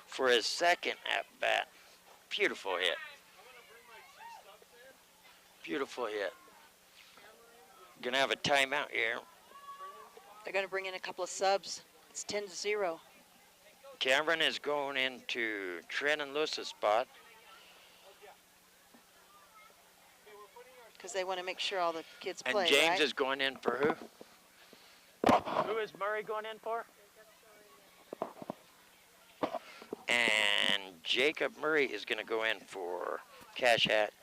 S1: for his second at bat. Beautiful hit. Beautiful hit. Gonna have a timeout here.
S2: They're going to bring in a couple of subs. It's 10-0.
S1: Cameron is going into Trenton Lewis's spot.
S2: Because they want to make sure all the kids
S1: And
S2: play,
S1: James
S2: right?
S1: is going in for who? Who is Murray going in for? And Jacob Murray is going to go in for Cash Hatch.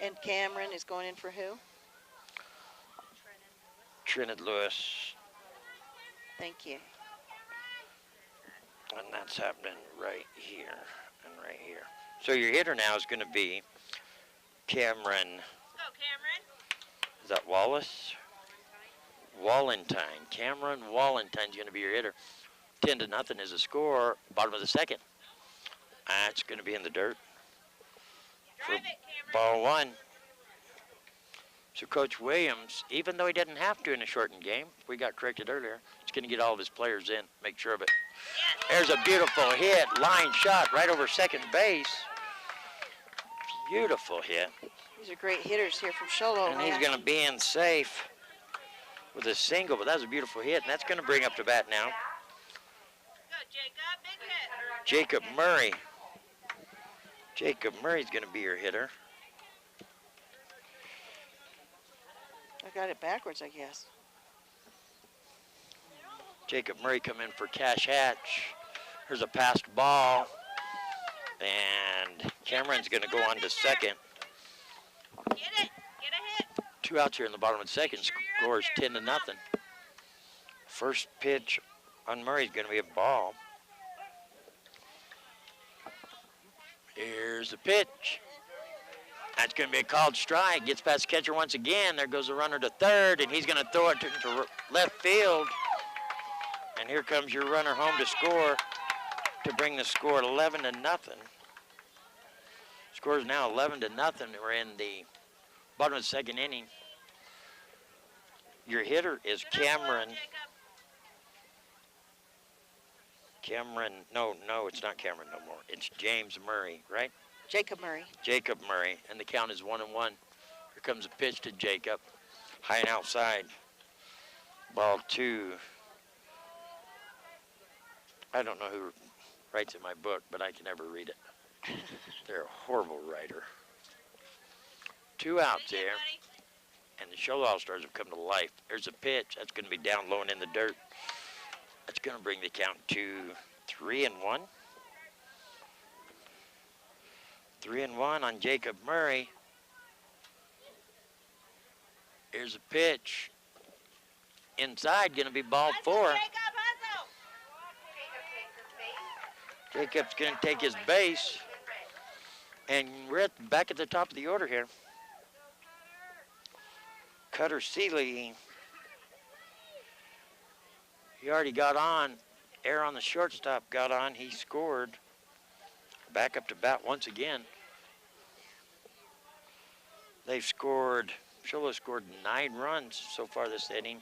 S2: And Cameron is going in for who?
S1: Trenton Lewis.
S2: Thank you.
S1: And that's happening right here and right here. So your hitter now is going to be Cameron.
S6: Go, Cameron.
S1: Is that Wallace? Wallentine. Cameron Wallentine's going to be your hitter. 10-0 is the score. Bottom of the second. That's going to be in the dirt. For ball 1. So Coach Williams, even though he didn't have to in a shortened game, we got corrected earlier, he's going to get all of his players in, make sure of it. There's a beautiful hit, line shot right over second base. Beautiful hit.
S2: These are great hitters here from Sholo.
S1: And he's going to be in safe with a single, but that was a beautiful hit, and that's going to bring up to bat now.
S6: Go, Jacob. Big hit.
S1: Jacob Murray. Jacob Murray's going to be your hitter.
S2: I got it backwards, I guess.
S1: Jacob Murray come in for Cash Hatch. Here's a passed ball. And Cameron's going to go on to second.
S6: Get it. Get a hit.
S1: 2 outs here in the bottom of the second. Scores 10-0. First pitch on Murray's going to be a ball. Here's the pitch. That's going to be a called strike. Gets past catcher once again. There goes the runner to third, and he's going to throw it to left field. And here comes your runner home to score to bring the score 11-0. Score is now 11-0. We're in the bottom of the second inning. Your hitter is Cameron. No, it's not Cameron no more. It's James Murray, right?
S2: Jacob Murray.
S1: Jacob Murray, and the count is 1-1. Here comes a pitch to Jacob, high and outside. Ball 2. I don't know who writes in my book, but I can never read it. They're a horrible writer. 2 outs here, and the Show All-Stars have come to life. There's a pitch. That's going to be down low and in the dirt. That's going to bring the count to 3-1. 3-1 on Jacob Murray. Here's a pitch. Inside, going to be ball 4. Jacob's going to take his base. And we're back at the top of the order here. Cutter Seeley. He already got on. Air on the shortstop got on. He scored. Back up to bat once again. They've scored, Sholo scored 9 runs so far this inning.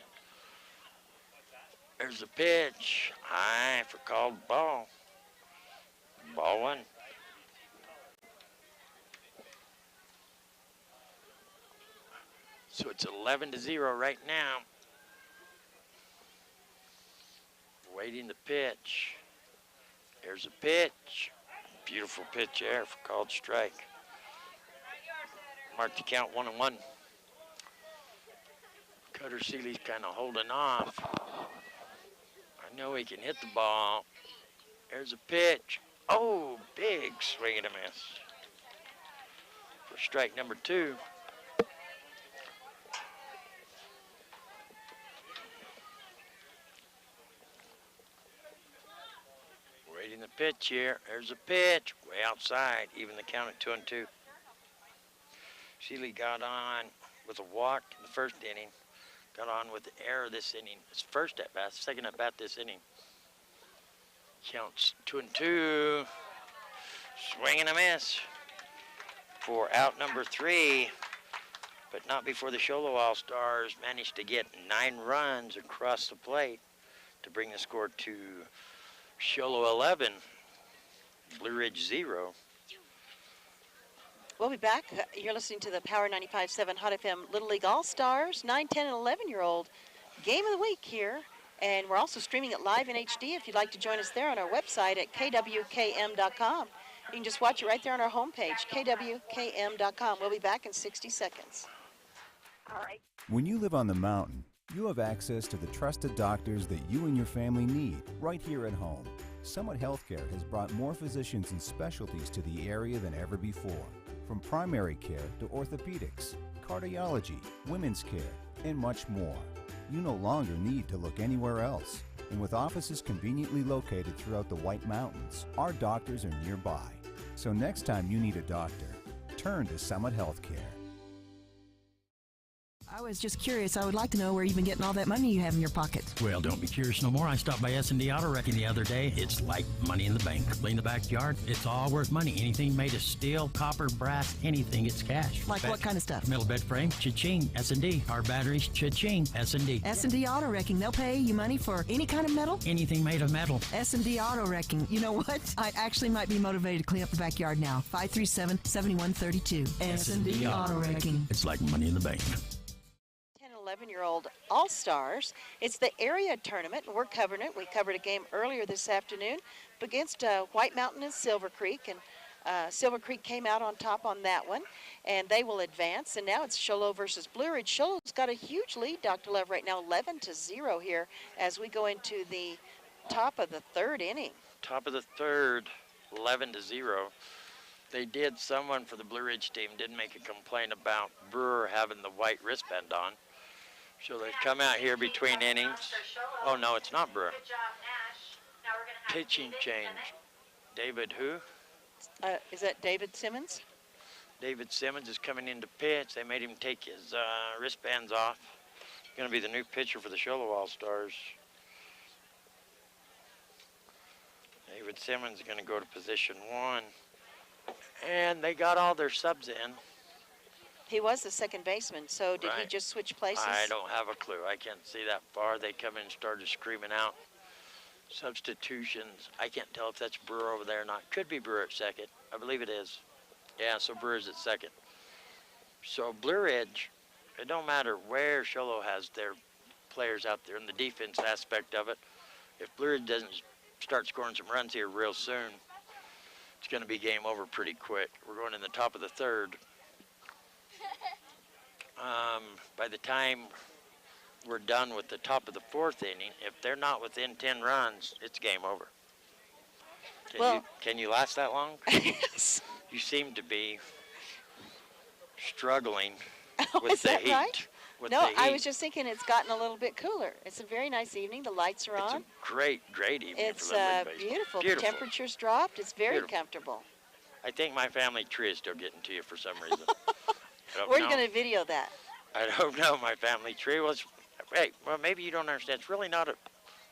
S1: There's a pitch. High for called ball. Ball 1. So it's 11-0 right now. Waiting the pitch. There's a pitch. Beautiful pitch there for called strike. Mark the count 1-1. Cutter Seeley's kind of holding off. I know he can hit the ball. There's a pitch. Oh, big swing and a miss. For strike number 2. Waiting the pitch here. There's a pitch. Way outside. Even the count at 2-2. Seeley got on with a walk in the first inning. Got on with the error this inning. His first at bat, second at bat this inning. Counts 2-2. Swing and a miss for out number 3. But not before the Sholo All-Stars managed to get 9 runs across the plate to bring the score to Sholo 11, Blue Ridge 0.
S2: We'll be back. You're listening to the Power 95.7 Hot FM Little League All-Stars, 9, 10, and 11-year-old game of the week here. And we're also streaming it live in HD if you'd like to join us there on our website at kwkm.com. You can just watch it right there on our homepage, kwkm.com. We'll be back in 60 seconds.
S6: All right.
S3: When you live on the mountain, you have access to the trusted doctors that you and your family need right here at home. Summit Healthcare has brought more physicians and specialties to the area than ever before. From primary care to orthopedics, cardiology, women's care, and much more. You no longer need to look anywhere else. And with offices conveniently located throughout the White Mountains, our doctors are nearby. So next time you need a doctor, turn to Summit Healthcare.
S4: I was just curious. I would like to know where you've been getting all that money you have in your pocket.
S5: Well, don't be curious no more. I stopped by S&D Auto Wrecking the other day. It's like money in the bank. Clean the backyard. It's all worth money. Anything made of steel, copper, brass, anything, it's cash.
S4: Like what kind of stuff?
S5: Metal bed frame, cha-ching. S&D. Our batteries, cha-ching. S&D.
S4: S&D Auto Wrecking. They'll pay you money for any kind of metal?
S5: Anything made of metal.
S4: S&D Auto Wrecking. You know what? I actually might be motivated to clean up the backyard now. 537-7132. S&D Auto Wrecking.
S5: It's like money in the bank.
S2: 11-year-old All-Stars. It's the area tournament, and we're covering it. We covered a game earlier this afternoon against White Mountain and Silver Creek, and Silver Creek came out on top on that one, and they will advance. And now it's Sholo versus Blue Ridge. Sholo's got a huge lead, Dr. Love, right now, 11-0 here as we go into the top of the 3rd inning.
S1: Top of the 3rd, 11-0. Someone for the Blue Ridge team did make a complaint about Brewer having the white wristband on. So they've come out here between innings. Oh, no, it's not Brewer. Pitching change. David who?
S2: Is that David Simmons?
S1: David Simmons is coming into pitch. They made him take his wristbands off. Going to be the new pitcher for the Show All-Stars. David Simmons is going to go to position 1. And they got all their subs in.
S2: He was the second baseman, so did he
S1: Right.
S2: just switch places?
S1: I don't have a clue. I can't see that far. They come in and started screaming out substitutions. I can't tell if that's Brewer over there or not. Could be Brewer at second. I believe it is. Yeah, so Brewer's at second. So Blue Ridge, it don't matter where Sholo has their players out there in the defense aspect of it. If Blue Ridge doesn't start scoring some runs here real soon, it's going to be game over pretty quick. We're going in the top of the third. By the time we're done with the top of the fourth inning, if they're not within 10 runs, it's game over. Can you last that long?
S2: Yes.
S1: You seem to be struggling
S2: Oh,
S1: with
S2: is
S1: the
S2: that
S1: heat.
S2: right?
S1: With
S2: No,
S1: the heat.
S2: I was just thinking it's gotten a little bit cooler. It's a very nice evening. The lights are
S1: It's
S2: on.
S1: a great evening
S2: It's
S1: for Little League baseball.
S2: beautiful. The
S1: Beautiful.
S2: temperature's dropped. It's very
S1: Beautiful.
S2: comfortable.
S1: I think my family tree is still getting to you for some reason. I don't
S2: We're
S1: know.
S2: going to video that.
S1: I don't know. My family tree was. Hey, well, maybe you don't understand. It's really not a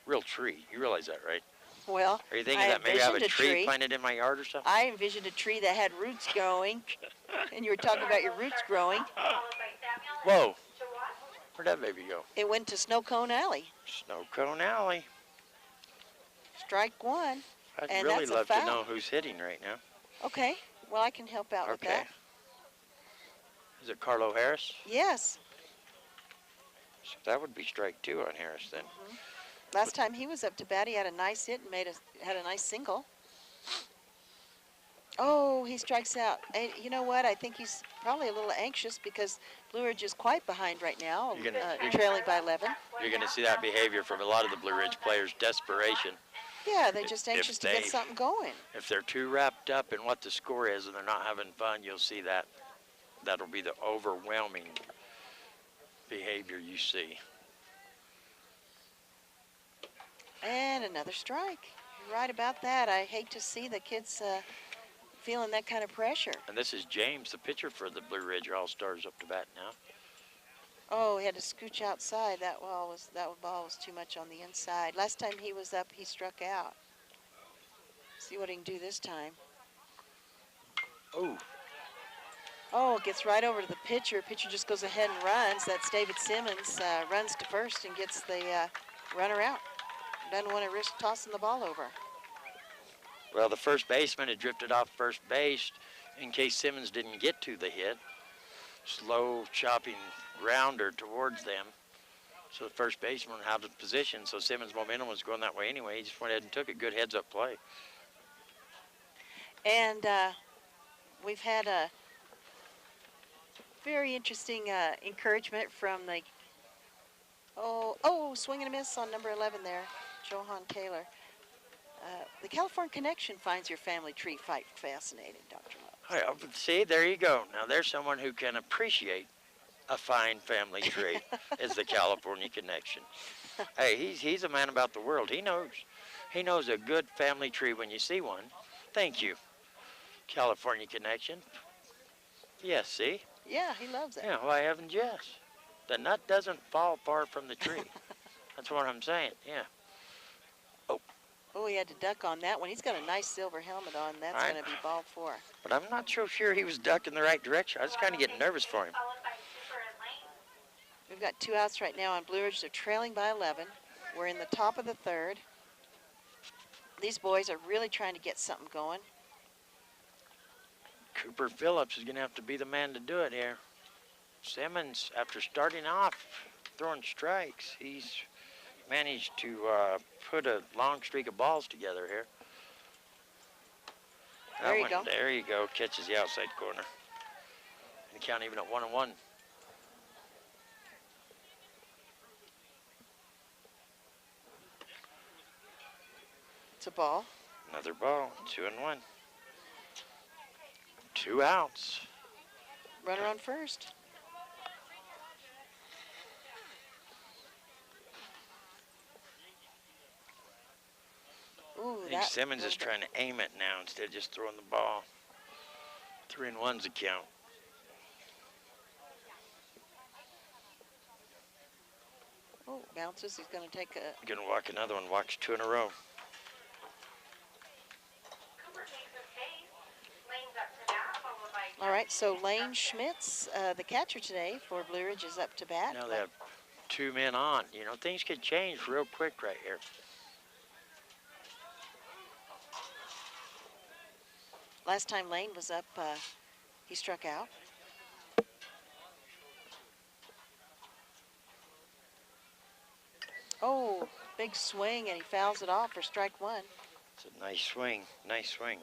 S1: real tree. You realize that, right?
S2: Well,
S1: Are you thinking
S2: I
S1: that maybe I have a
S2: envisioned
S1: tree planted in my yard or something?
S2: I envisioned a tree that had roots growing, and you were talking about your roots growing.
S1: Whoa. Where'd that baby go?
S2: It went to Snow Cone Alley.
S1: Snow Cone Alley.
S2: Strike one.
S1: I'd
S2: And
S1: really
S2: that's a
S1: love to
S2: foul.
S1: know who's hitting right now.
S2: Okay. Well, I can help out with
S1: Okay.
S2: that.
S1: Is it Carlo Harris?
S2: Yes.
S1: So that would be strike 2 on Harris then.
S2: Last time he was up to bat, he had a nice hit and had a nice single. Oh, he strikes out. And you know what? I think he's probably a little anxious because Blue Ridge is quite behind right now,
S1: You're gonna-
S2: trailing by 11.
S1: You're going to see that behavior from a lot of the Blue Ridge players, desperation.
S2: Yeah, they're just
S1: If
S2: anxious to get
S1: they-
S2: something going.
S1: If they're too wrapped up in what the score is and they're not having fun, you'll see that. That'll be the overwhelming behavior you see.
S2: And another strike. You're right about that. I hate to see the kids feeling that kind of pressure.
S1: And this is James, the pitcher for the Blue Ridge All-Stars, up to bat now.
S2: Oh, he had to scooch outside. That ball was too much on the inside. Last time he was up, he struck out. See what he can do this time.
S1: Oh,
S2: Oh, it gets right over to the pitcher. Pitcher just goes ahead and runs. That's David Simmons. Runs to first and gets the runner out. Doesn't want to risk tossing the ball over.
S1: well, the first baseman had drifted off first base in case Simmons didn't get to the hit. Slow chopping grounder towards them. So the first baseman out of position, so Simmons' momentum was going that way anyway. He just went ahead and took a good heads-up play.
S2: And we've had a very interesting encouragement from the, swing and a miss on number 11 there, Johan Taylor. The California Connection finds your family tree fight fascinating, Dr. Love.
S1: All right, see, there you go. Now there's someone who can appreciate a fine family tree is the California Connection. Hey, he's a man about the world. He knows a good family tree when you see one. Thank you, California Connection. Yes, see?
S2: Yeah, he loves it.
S1: Yeah, why haven't you? The nut doesn't fall far from the tree. That's what I'm saying, yeah.
S2: Oh, he had to duck on that one. He's got a nice silver helmet on. That's
S1: Right.
S2: going to be ball 4.
S1: But I'm not so sure he was ducking the right direction. I was kind of getting nervous for him.
S2: We've got 2 outs right now on Blue Ridge. They're trailing by 11. We're in the top of the third. These boys are really trying to get something going.
S1: Cooper Phillips is going to have to be the man to do it here. Simmons, after starting off throwing strikes, he's managed to put a long streak of balls together here.
S2: There you go.
S1: There you go. Catches the outside corner. And the count even at 1-1.
S2: It's a ball.
S1: Another ball. 2-1. 2 outs.
S2: Runner on first. Ooh,
S1: I think Simmons is trying to aim it now instead of just throwing the ball. 3-1's the count.
S2: Oh, bounces. He's going to take a...
S1: Gonna walk another one. Walks 2 in a row.
S2: All right, so Lane Schmitz, the catcher today for Blue Ridge, is up to bat.
S1: Now they have 2 men on. You know, things could change real quick right here.
S2: Last time Lane was up, he struck out. Oh, big swing, and he fouls it off for strike 1.
S1: It's a nice swing. Nice swing.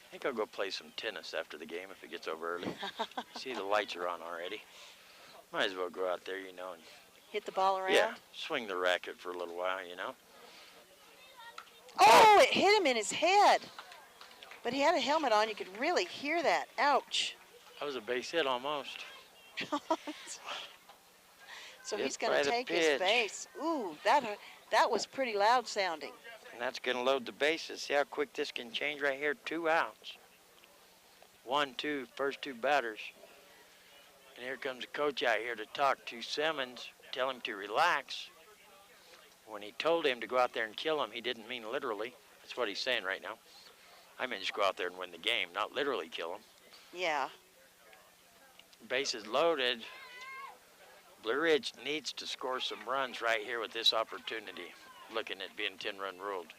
S1: I think I'll go play some tennis after the game if it gets over early. See, the lights are on already. Might as well go out there, you know, and
S2: hit the ball around.
S1: yeah, swing the racket for a little while, you know.
S2: Oh, it hit him in his head. But he had a helmet on. You could really hear that. Ouch.
S1: That was a base hit almost.
S2: So
S1: Hit
S2: he's going
S1: by
S2: to
S1: the
S2: take his
S1: pitch.
S2: base. Ooh, that was pretty loud sounding.
S1: And that's going to load the bases. See how quick this can change right here. 2 outs. 1, 2, first 2 batters. And here comes the coach out here to talk to Simmons, tell him to relax. When he told him to go out there and kill him, he didn't mean literally. That's what he's saying right now. I mean just go out there and win the game, not literally kill him.
S2: Yeah.
S1: Bases loaded. Blue Ridge needs to score some runs right here with this opportunity, looking at being 10-run ruled.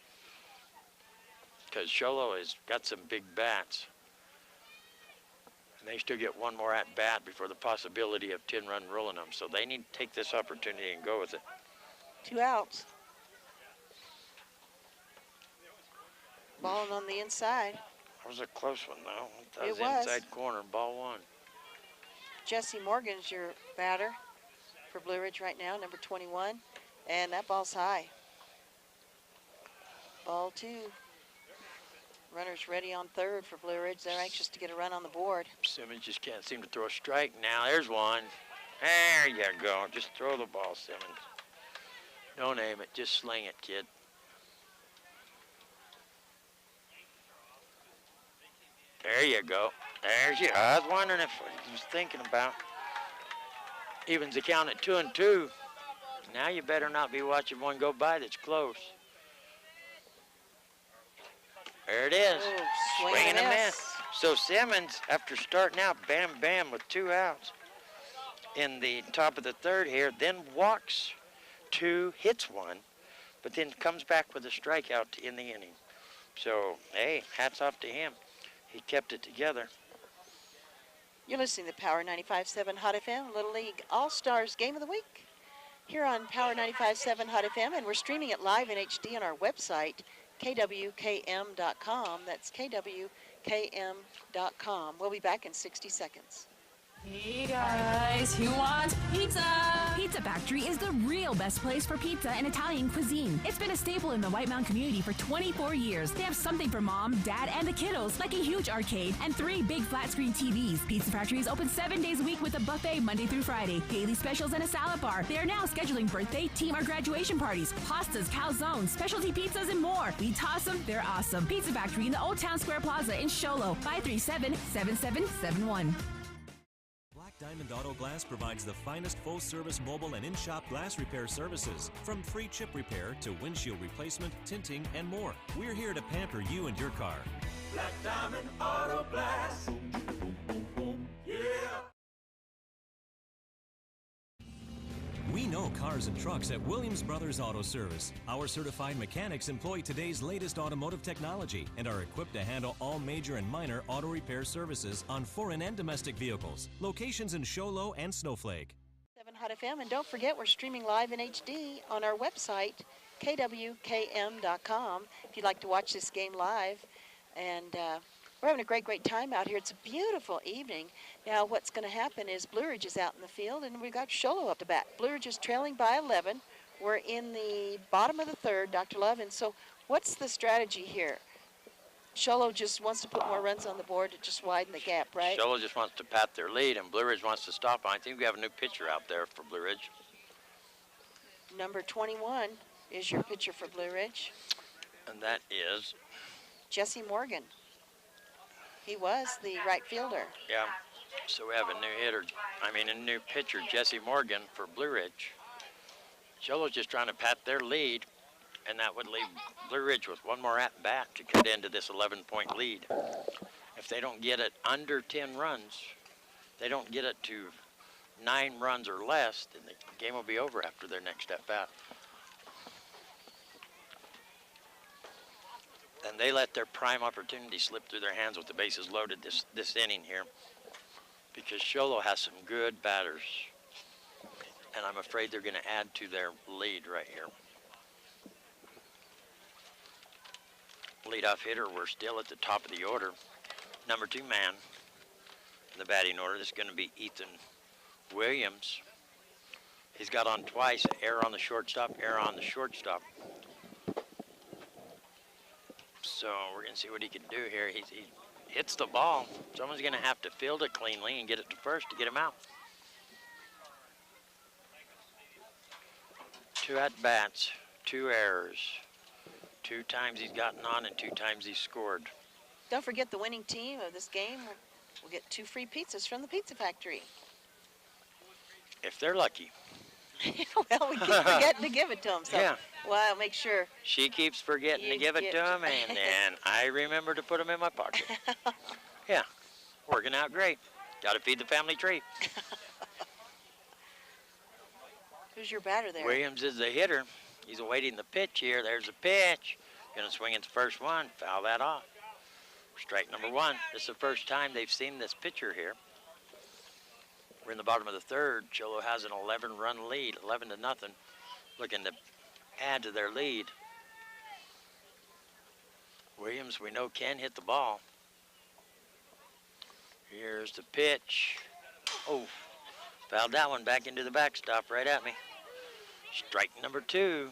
S1: Because Sholo has got some big bats. And they still get 1 more at-bat before the possibility of 10-run ruling them. So they need to take this opportunity and go with it.
S2: 2 outs. Balling on the inside.
S1: That was a close one, though. That
S2: It
S1: was
S2: was.
S1: inside corner, ball 1.
S2: Jesse Morgan's your batter for Blue Ridge right now, number 21. And that ball's high. Ball 2. Runners ready on third for Blue Ridge. They're anxious to get a run on the board.
S1: Simmons just can't seem to throw a strike now. There's one. There you go. Just throw the ball, Simmons. Don't aim it. Just sling it, kid. There you go. There's you. I was wondering if he was thinking about. Evens the count at 2-2. Now you better not be watching one go by that's close. There it is.
S2: Ooh,
S1: Swing and a miss. So Simmons, after starting out bam, bam with 2 outs in the top of the 3rd here, then walks 2, hits 1, but then comes back with a strikeout to end the inning. So, hey, hats off to him. He kept it together.
S2: You're listening to Power 95.7 Hot FM, Little League All-Stars Game of the Week here on Power 95.7 Hot FM, and we're streaming it live in HD on our website, kwkm.com. That's kwkm.com. We'll be back in 60 seconds.
S9: Hey guys, who wants pizza? Pizza Factory is the real best place for pizza and Italian cuisine. It's been a staple in the White Mountain community for 24 years. They have something for mom, dad, and the kiddos, like a huge arcade and 3 big flat screen TVs. Pizza Factory is open 7 days a week with a buffet Monday through Friday, daily specials, and a salad bar. They are now scheduling birthday, team, or graduation parties, pastas, calzones, specialty pizzas, and more. We toss them, they're awesome. Pizza Factory in the Old Town Square Plaza in Sholo, 537-7771.
S7: Diamond Auto Glass provides the finest full-service mobile and in-shop glass repair services, from free chip repair to windshield replacement, tinting, and more. We're here to pamper you and your car.
S8: Black Diamond Auto Glass. Yeah.
S7: We know cars and trucks at Williams Brothers Auto Service. Our certified mechanics employ today's latest automotive technology and are equipped to handle all major and minor auto repair services on foreign and domestic vehicles. Locations in Sholo and Snowflake.
S2: 7 Hot FM, and don't forget we're streaming live in HD on our website, kwkm.com, if you'd like to watch this game live. And we're having a great time out here. It's a beautiful evening. Now what's going to happen is Blue Ridge is out in the field, and we've got Sholo up to bat. Blue Ridge is trailing by 11. We're in the bottom of the 3rd, Dr. Love, and so what's the strategy here? Sholo just wants to put more runs on the board to just widen the gap, right?
S1: Sholo just wants to pat their lead, and Blue Ridge wants to stop. I think we have a new pitcher out there for Blue Ridge.
S2: Number 21 is your pitcher for Blue Ridge.
S1: And that is?
S2: Jesse Morgan. He was the right fielder.
S1: Yeah. So we have a new pitcher, Jesse Morgan for Blue Ridge. Sholo's just trying to pat their lead, and that would leave Blue Ridge with one more at-bat to cut into this 11-point lead. If they don't get it under 10 runs, they don't get it to 9 runs or less, then the game will be over after their next at-bat. And they let their prime opportunity slip through their hands with the bases loaded this inning here, because Sholo has some good batters, and I'm afraid they're going to add to their lead right here. Leadoff hitter, we're still at the top of the order. Number 2 man in the batting order, this is going to be Ethan Williams. He's got on twice, error on the shortstop, error on the shortstop. So we're going to see what he can do here. He hits the ball. Someone's going to have to field it cleanly and get it to first to get him out. 2 at-bats, 2 errors. 2 times he's gotten on and 2 times he's scored.
S2: Don't forget the winning team of this game will get 2 free pizzas from the Pizza Factory.
S1: If they're lucky.
S2: Well, we keep forgetting to give it to them, so
S1: Yeah.
S2: well, make sure.
S1: She keeps forgetting to give it to him, and then I remember to put them in my pocket. Yeah, working out great. Got to feed the family tree.
S2: Who's your batter there?
S1: Williams is the hitter. He's awaiting the pitch here. There's the pitch. Going to swing at the first one. Foul that off. Strike number 1. This is the first time they've seen this pitcher here. We're in the bottom of the 3rd. Sholo has an 11-run lead, 11-0, looking to add to their lead. Williams, we know, can hit the ball. Here's the pitch. Oh, fouled that one back into the backstop right at me. Strike number 2.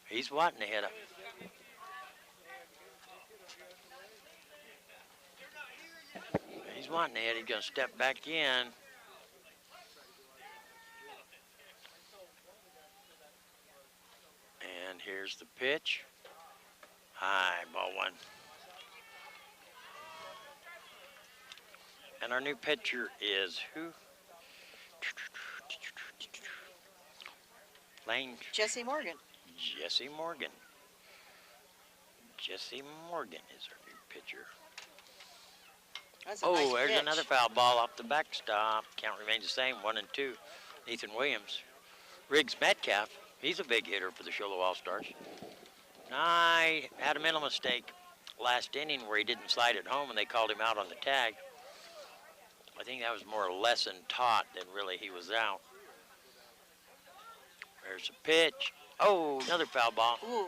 S1: He's wanting to hit it. He's wanting to hit. He's going to step back in. And here's the pitch. High, ball 1. And our new pitcher is who? Lane.
S2: Jesse Morgan.
S1: Jesse Morgan. Jesse Morgan is our new pitcher.
S2: That's a nice
S1: there's
S2: pitch.
S1: another foul ball off the backstop. Count remains the same, 1-2. Ethan Williams. Riggs Metcalf, he's a big hitter for the Sholo Allstars. I had a mental mistake last inning where he didn't slide it home and they called him out on the tag. I think that was more a lesson taught than really he was out. There's a pitch. Oh, another foul ball.
S2: Ooh,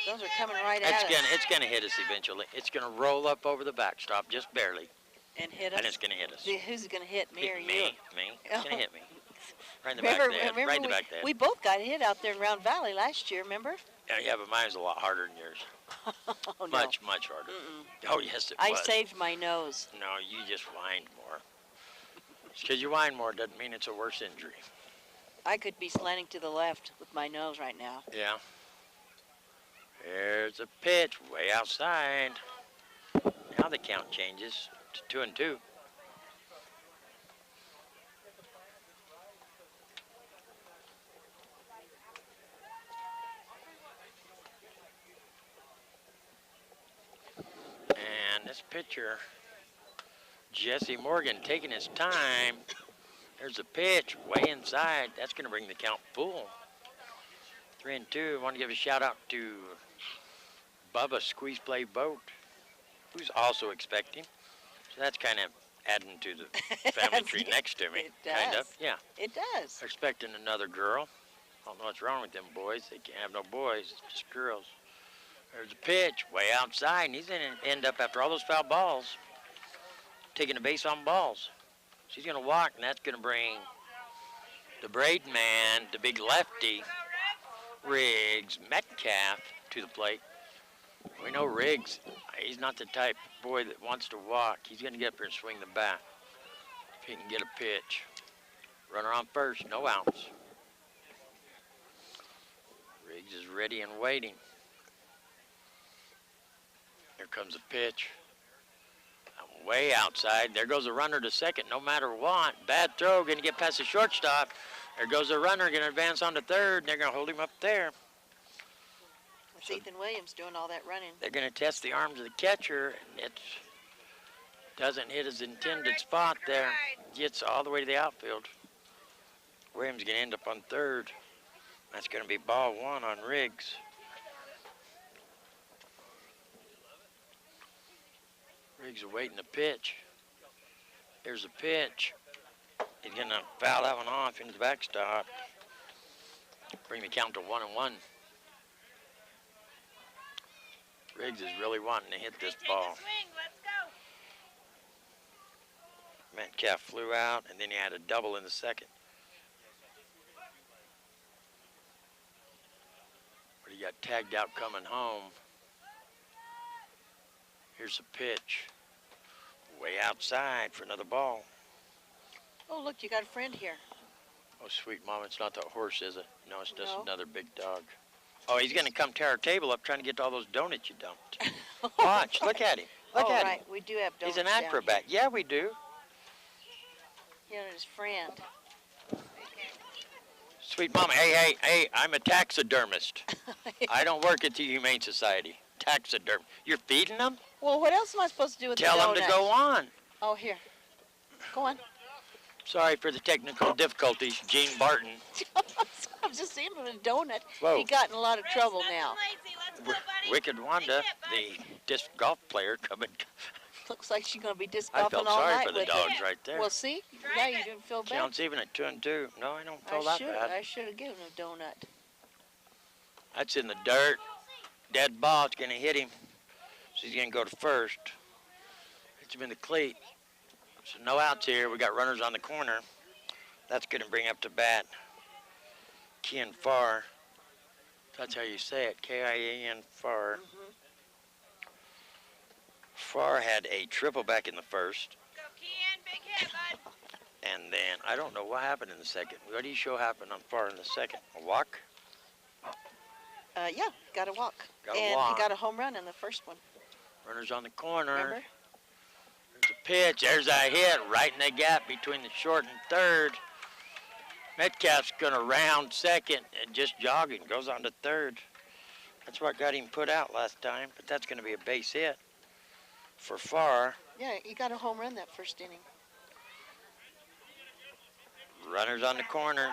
S2: those are coming right at us.
S1: It's gonna hit us eventually. It's gonna roll up over the backstop just barely.
S2: And hit us?
S1: And it's gonna hit us.
S2: Who's going to hit, me or you?
S1: Me. It's gonna hit me. Right in the
S2: Remember,
S1: back of the head. Right in the back of the head.
S2: we both got hit out there in Round Valley last year, remember?
S1: Yeah, but mine was a lot harder than yours.
S2: Oh, no.
S1: Much harder. Oh, yes, it
S2: I
S1: was.
S2: saved my nose.
S1: No, you just whined more. Just because you whine more doesn't mean it's a worse injury.
S2: I could be slanting to the left with my nose right now.
S1: Yeah. There's a pitch way outside. Now the count changes to 2-2. And this pitcher, Jesse Morgan, taking his time. There's a pitch way inside. That's going to bring the count full. 3-2. I want to give a shout out to Bubba Squeeze Play Boat, who's also expecting. So that's kind of adding to the family tree next to me.
S2: It does.
S1: Kind of, yeah.
S2: It does.
S1: They're expecting another girl. I don't know what's wrong with them boys. They can't have no boys. It's just girls. There's a pitch way outside, and he's going to end up, after all those foul balls, taking a base on balls. She's going to walk, and that's going to bring the braid man, the big lefty, Riggs Metcalf, to the plate. We know Riggs, he's not the type of boy that wants to walk. He's going to get up here and swing the bat if he can get a pitch. Runner on first, no outs. Riggs is ready and waiting. Here comes a pitch. Way outside. There goes a runner to second no matter what. Bad throw, going to get past the shortstop. There goes a runner, going to advance on to third. They're going to hold him up there.
S2: It's Ethan Williams doing all that running.
S1: They're going to test the arms of the catcher, and it doesn't hit his intended spot there. Gets all the way to the outfield. Williams going to end up on third. That's going to be ball one on Riggs. Riggs awaiting the pitch. Here's a pitch. He's going to foul that one off into the backstop. Bring the count to 1-1. Riggs is really wanting to hit this ball. Metcalf flew out, and then he had a double in the second. But he got tagged out coming home. Here's a pitch. Way outside for another ball.
S2: Oh, look, you got a friend here.
S1: Oh, sweet mama, it's not the horse, is it? No, it's just another big dog. Oh, he's going to come tear our table up trying to get to all those donuts you dumped. Watch, look at him. Look at him.
S2: We do have donuts.
S1: He's an acrobat. Yeah, we do.
S2: He and his friend.
S1: Sweet mama, hey, I'm a taxidermist. I don't work at the Humane Society. Taxiderm. You're feeding them?
S2: Well, what else am I supposed to do with the
S1: Tell
S2: donut?
S1: them to go on.
S2: Oh, here. Go on.
S1: Sorry for the technical difficulties, Gene Barton.
S2: I'm just seeing him in a donut.
S1: Whoa.
S2: He got in a lot of trouble now.
S1: Wicked Wanda, the disc golf player, coming.
S2: Looks like she's going to be disc
S1: I
S2: golfing
S1: felt
S2: all
S1: sorry
S2: night
S1: for the
S2: with
S1: dogs
S2: it.
S1: right there.
S2: Well, see? Now you didn't feel bad.
S1: Counts even at 2-2. No, I don't feel that bad.
S2: I should have given him a donut.
S1: That's in the dirt. Dead ball. It's going to hit him. So he's going to go to first. Hits him in the cleat. So no outs here. We got runners on the corner. That's going to bring up to bat Kian Farr. That's how you say it. K-I-A-N Farr. Farr had a triple back in the first.
S6: Go, Kian, big hit, bud.
S1: And then I don't know what happened in the second. What do you show happened on Farr in the second? A walk?
S2: Yeah, got a walk.
S1: Got a
S2: and
S1: walk.
S2: he got a home run in the first one.
S1: Runners on the corner.
S2: Remember?
S1: There's a pitch. There's a hit right in the gap between the short and third. Metcalf's going to round second and just jogging. Goes on to third. That's what got him put out last time, but that's going to be a base hit for Farr.
S2: Yeah, he got a home run that first inning.
S1: Runners on the corner.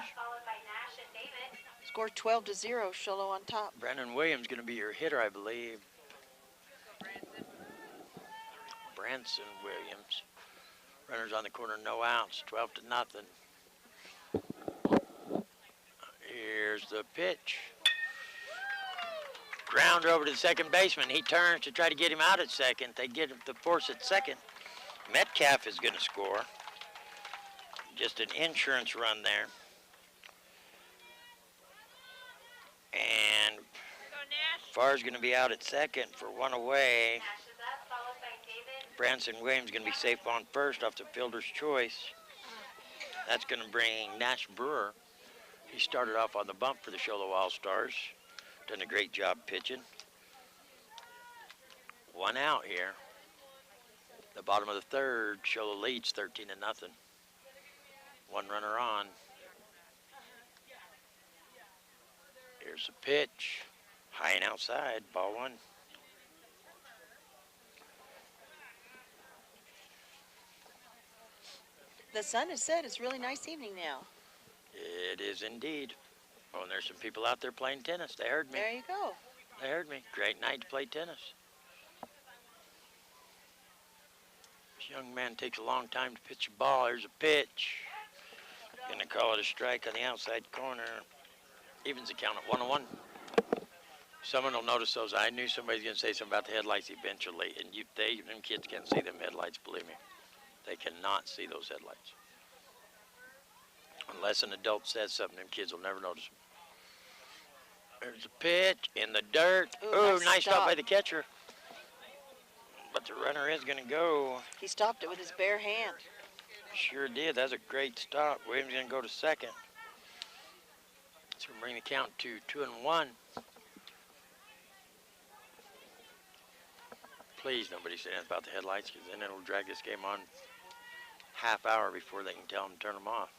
S2: Score 12-0, Sholo on top.
S1: Brandon Williams going to be your hitter, I believe. Branson Williams. Runners on the corner, no outs, 12-0. Here's the pitch. Grounder over to the second baseman. He turns to try to get him out at second. They get him to force at second. Metcalf is going to score. Just an insurance run there. And Farr's going to be out at second for one away. Branson Williams going to be safe on first off the fielder's choice. That's going to bring Nash Brewer. He started off on the bump for the Sholo Allstars. Done a great job pitching. One out here. The bottom of the third, Sholo leads 13-0. One runner on. Here's a pitch. High and outside, ball one.
S2: The sun has set. It's a really nice evening now.
S1: It is indeed. Oh, and there's some people out there playing tennis. They heard me.
S2: There you go.
S1: They heard me. Great night to play tennis. This young man takes a long time to pitch a ball. Here's a pitch. Gonna call it a strike on the outside corner. Evens the count at 1-1. Someone will notice those. I knew somebody's gonna say something about the headlights eventually, and them kids can't see them headlights, believe me. They cannot see those headlights. Unless an adult says something, them kids will never notice them. There's a pitch in the dirt. Ooh, nice stop by the catcher. But the runner is going to go.
S2: He stopped it with his bare hand.
S1: Sure did. That's a great stop. Williams going to go to second. So we'll bring the count to 2-1. please nobody say anything about the headlights, because then it'll drag this game on half hour before they can tell them to turn them off.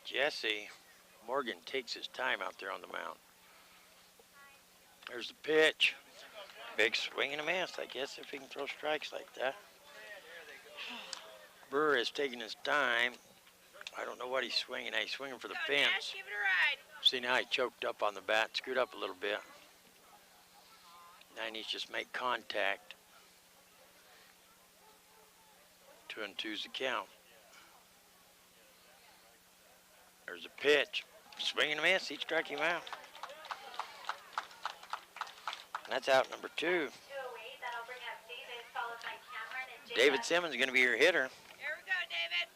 S1: Jesse Morgan takes his time out there on the mound. There's the pitch. Big swing and a miss, I guess, if he can throw strikes like that. Brewer is taking his time. I don't know what he's swinging at. He's swinging for the fence.
S6: Give it a ride.
S1: See, now he choked up on the bat, screwed up a little bit. Now he needs to just make contact. 2-2's the count. There's a pitch. Swing and a miss. He struck him out. That's out number 2. David Simmons is going to be your hitter.
S6: Here we go, David.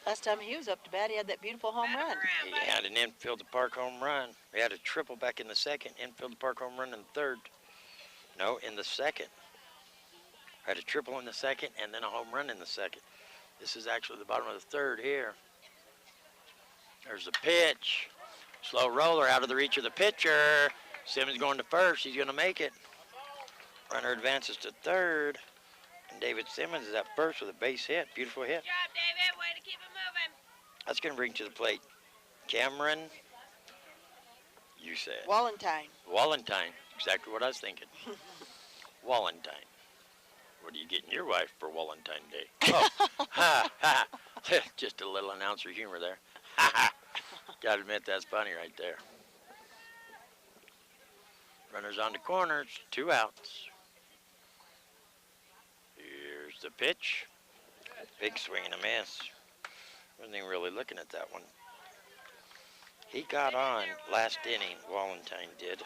S2: Last time he was up to bat, he had that beautiful home run.
S1: He had an infield to park home run. We had a triple back in the second, infield to park home run in the third. No, in the second. Had a triple in the second and then a home run in the second. This is actually the bottom of the third here. There's the pitch. Slow roller out of the reach of the pitcher. Simmons going to first. He's going to make it. Runner advances to third. And David Simmons is at first with a base hit. Beautiful hit.
S6: Good job, David. Way to keep it moving.
S1: That's going to bring to the plate Cameron. You said.
S2: Wallentine.
S1: Wallentine. Exactly what I was thinking. Wallentine. What are you getting your wife for Wallentine Day? Oh, ha, ha. Just a little announcer humor there. Ha, ha. Gotta admit, that's funny right there. Runners on the corners, 2 outs. Here's the pitch. Big swing and a miss. Wasn't even really looking at that one. He got on last inning, Wallentine did.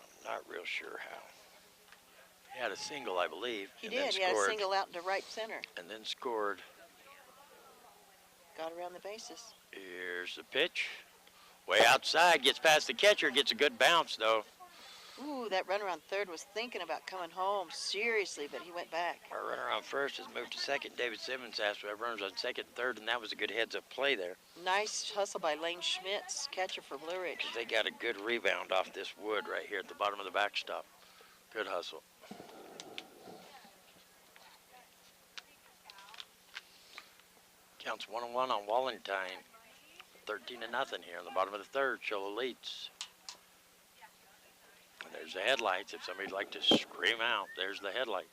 S1: I'm not real sure how. He had a single, I believe.
S2: He
S1: and
S2: did.
S1: then
S2: He had a
S1: scored,
S2: single out into right center.
S1: and then scored.
S2: Got around the bases.
S1: Here's the pitch. Way outside, gets past the catcher, gets a good bounce, though.
S2: Ooh, that runner on third was thinking about coming home, seriously, but he went back.
S1: Our runner on first has moved to second. David Simmons has to have runners on second and third, and that was a good heads-up play there.
S2: Nice hustle by Lane Schmitz, catcher for Blue Ridge.
S1: They got a good rebound off this wood right here at the bottom of the backstop. Good hustle. Counts 1-1 on Wallentine. 13-0 here in the bottom of the third. Cholo leads. And there's the headlights. If somebody'd like to scream out, there's the headlights.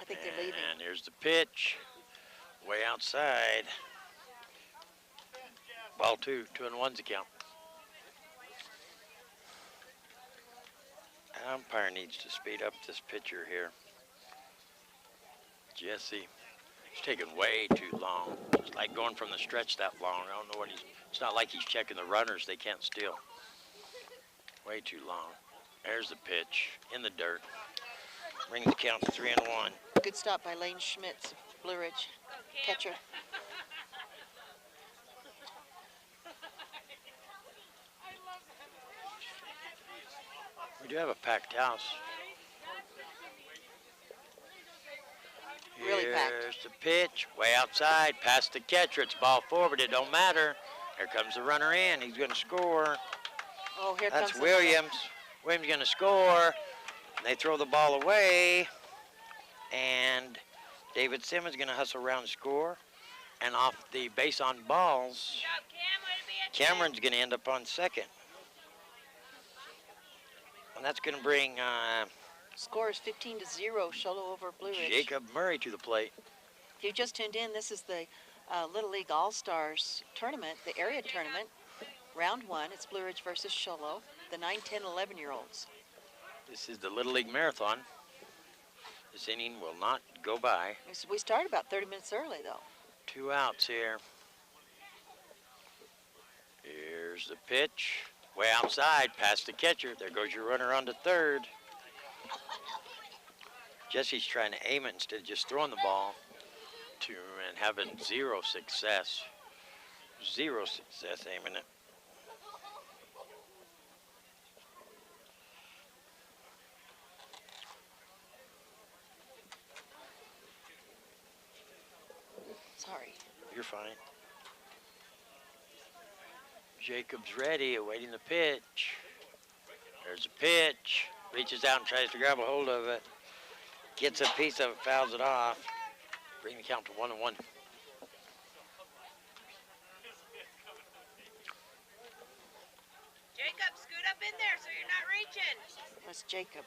S2: I think they're leaving.
S1: And here's the pitch. Way outside. Ball 2. 2-1's the count. Umpire needs to speed up this pitcher here. Jesse. He's taking way too long. It's like going from the stretch that long. I don't know what it's not like he's checking the runners. They can't steal. Way too long. There's the pitch in the dirt. Brings the count to 3-1.
S2: Good stop by Lane Schmitz, Blue Ridge, catcher.
S1: We do have a packed house.
S2: Really packed.
S1: Here's the pitch, way outside, past the catcher. It's ball 4, but it don't matter. Here comes the runner in. He's going to score.
S2: Oh, here
S1: That's
S2: comes
S1: Williams. Williams going to score. And they throw the ball away. And David Simmons going to hustle around and score. And off the base on balls, Cameron's going to end up on second. And that's going to bring
S2: Score is 15-0, Cholo over Blue Ridge.
S1: Jacob Murray to the plate.
S2: If you just tuned in, this is the Little League All-Stars tournament, the area tournament. Round 1, it's Blue Ridge versus Cholo, the 9, 10, 11-year-olds.
S1: This is the Little League Marathon. This inning will not go by.
S2: We started about 30 minutes early, though.
S1: 2 outs here. Here's the pitch. Way outside, past the catcher. There goes your runner on to third. Jesse's trying to aim it instead of just throwing the ball and having 0 success. 0 success aiming it.
S2: Sorry.
S1: You're fine. Jacob's ready, awaiting the pitch. There's a pitch. Reaches out and tries to grab a hold of it. Gets a piece of it, fouls it off. Bring the count to 1-1.
S6: Jacob, scoot up in there so you're not reaching.
S2: That's Jacob.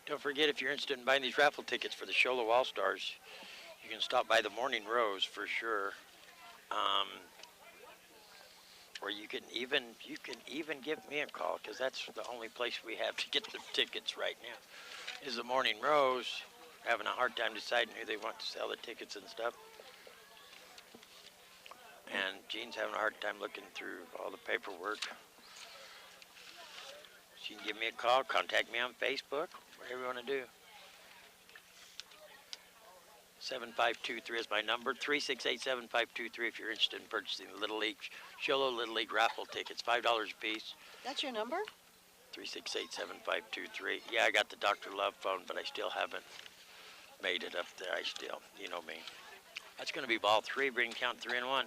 S1: Don't forget, if you're interested in buying these raffle tickets for the Sholo Allstars, you can stop by the Morning Rose for sure. Or you can even give me a call, because that's the only place we have to get the tickets right now, is the Morning Rose. Having a hard time deciding who they want to sell the tickets and stuff. And Jean's having a hard time looking through all the paperwork. She can give me a call, contact me on Facebook, whatever you want to do. 7523 is my number, 368-7523 if you're interested in purchasing the Little League, Sholo Little League raffle tickets, $5 a piece.
S2: That's your number?
S1: 368-7523. Yeah, I got the Dr. Love phone, but I still haven't made it up there. You know me. That's going to be ball 3, bring count 3-1.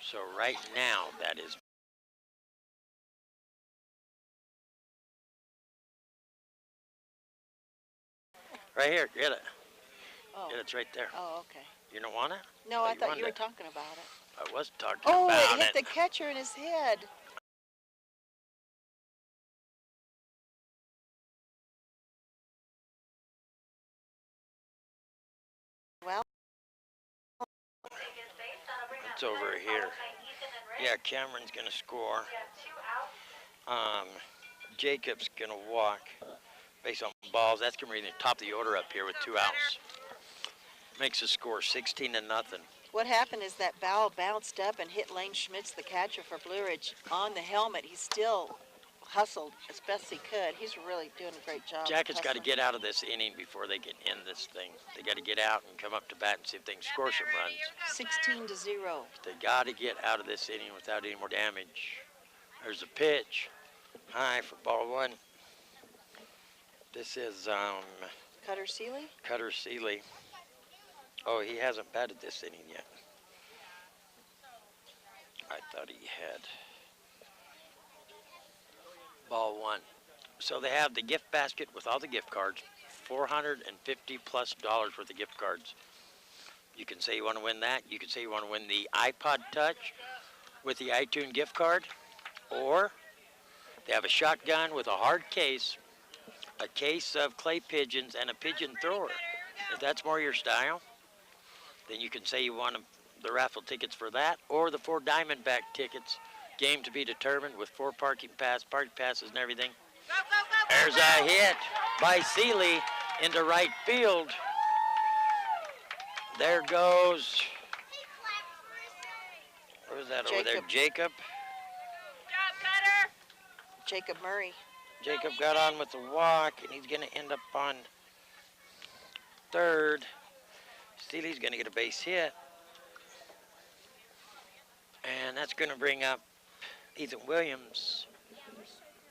S1: So right now, that is right here. Get it.
S2: Oh.
S1: Get it's right there.
S2: Oh, okay.
S1: You don't want it?
S2: No, I thought
S1: wanted
S2: you were
S1: it.
S2: talking about it.
S1: I was talking
S2: Oh,
S1: about
S2: it hit the catcher in his head. Well,
S1: it's over here. Yeah, Cameron's going to score. Jacob's going to walk based on balls. That's going to bring the top of the order up here with 2 outs. Makes the score 16-0.
S2: what happened is that ball bounced up and hit Lane Schmitz, the catcher for Blue Ridge, on the helmet. He still hustled as best he could. He's really doing a great job.
S1: Jacket's got to get out of this inning before they can end this thing. They got to get out and come up to bat and see if they can score some runs.
S2: 16-0.
S1: They got to get out of this inning without any more damage. There's a pitch. High for ball 1. This is
S2: Cutter Seeley?
S1: Cutter Seeley. Oh, he hasn't batted this inning yet. I thought he had. Ball 1. So they have the gift basket with all the gift cards, $450+ worth of gift cards. You can say you want to win that. You can say you want to win the iPod Touch with the iTunes gift card, or they have a shotgun with a hard case, a case of clay pigeons, and a pigeon thrower. If that's more your style, then you can say you want the raffle tickets for that, or the 4 Diamondback tickets, game to be determined with 4 parking passes and everything. There's a hit by Seeley into right field. There goes, what was that over there, Jacob?
S2: Jacob Murray.
S1: Jacob got on with the walk, and he's going to end up on third. Seeley's going to get a base hit. And that's going to bring up Ethan Williams.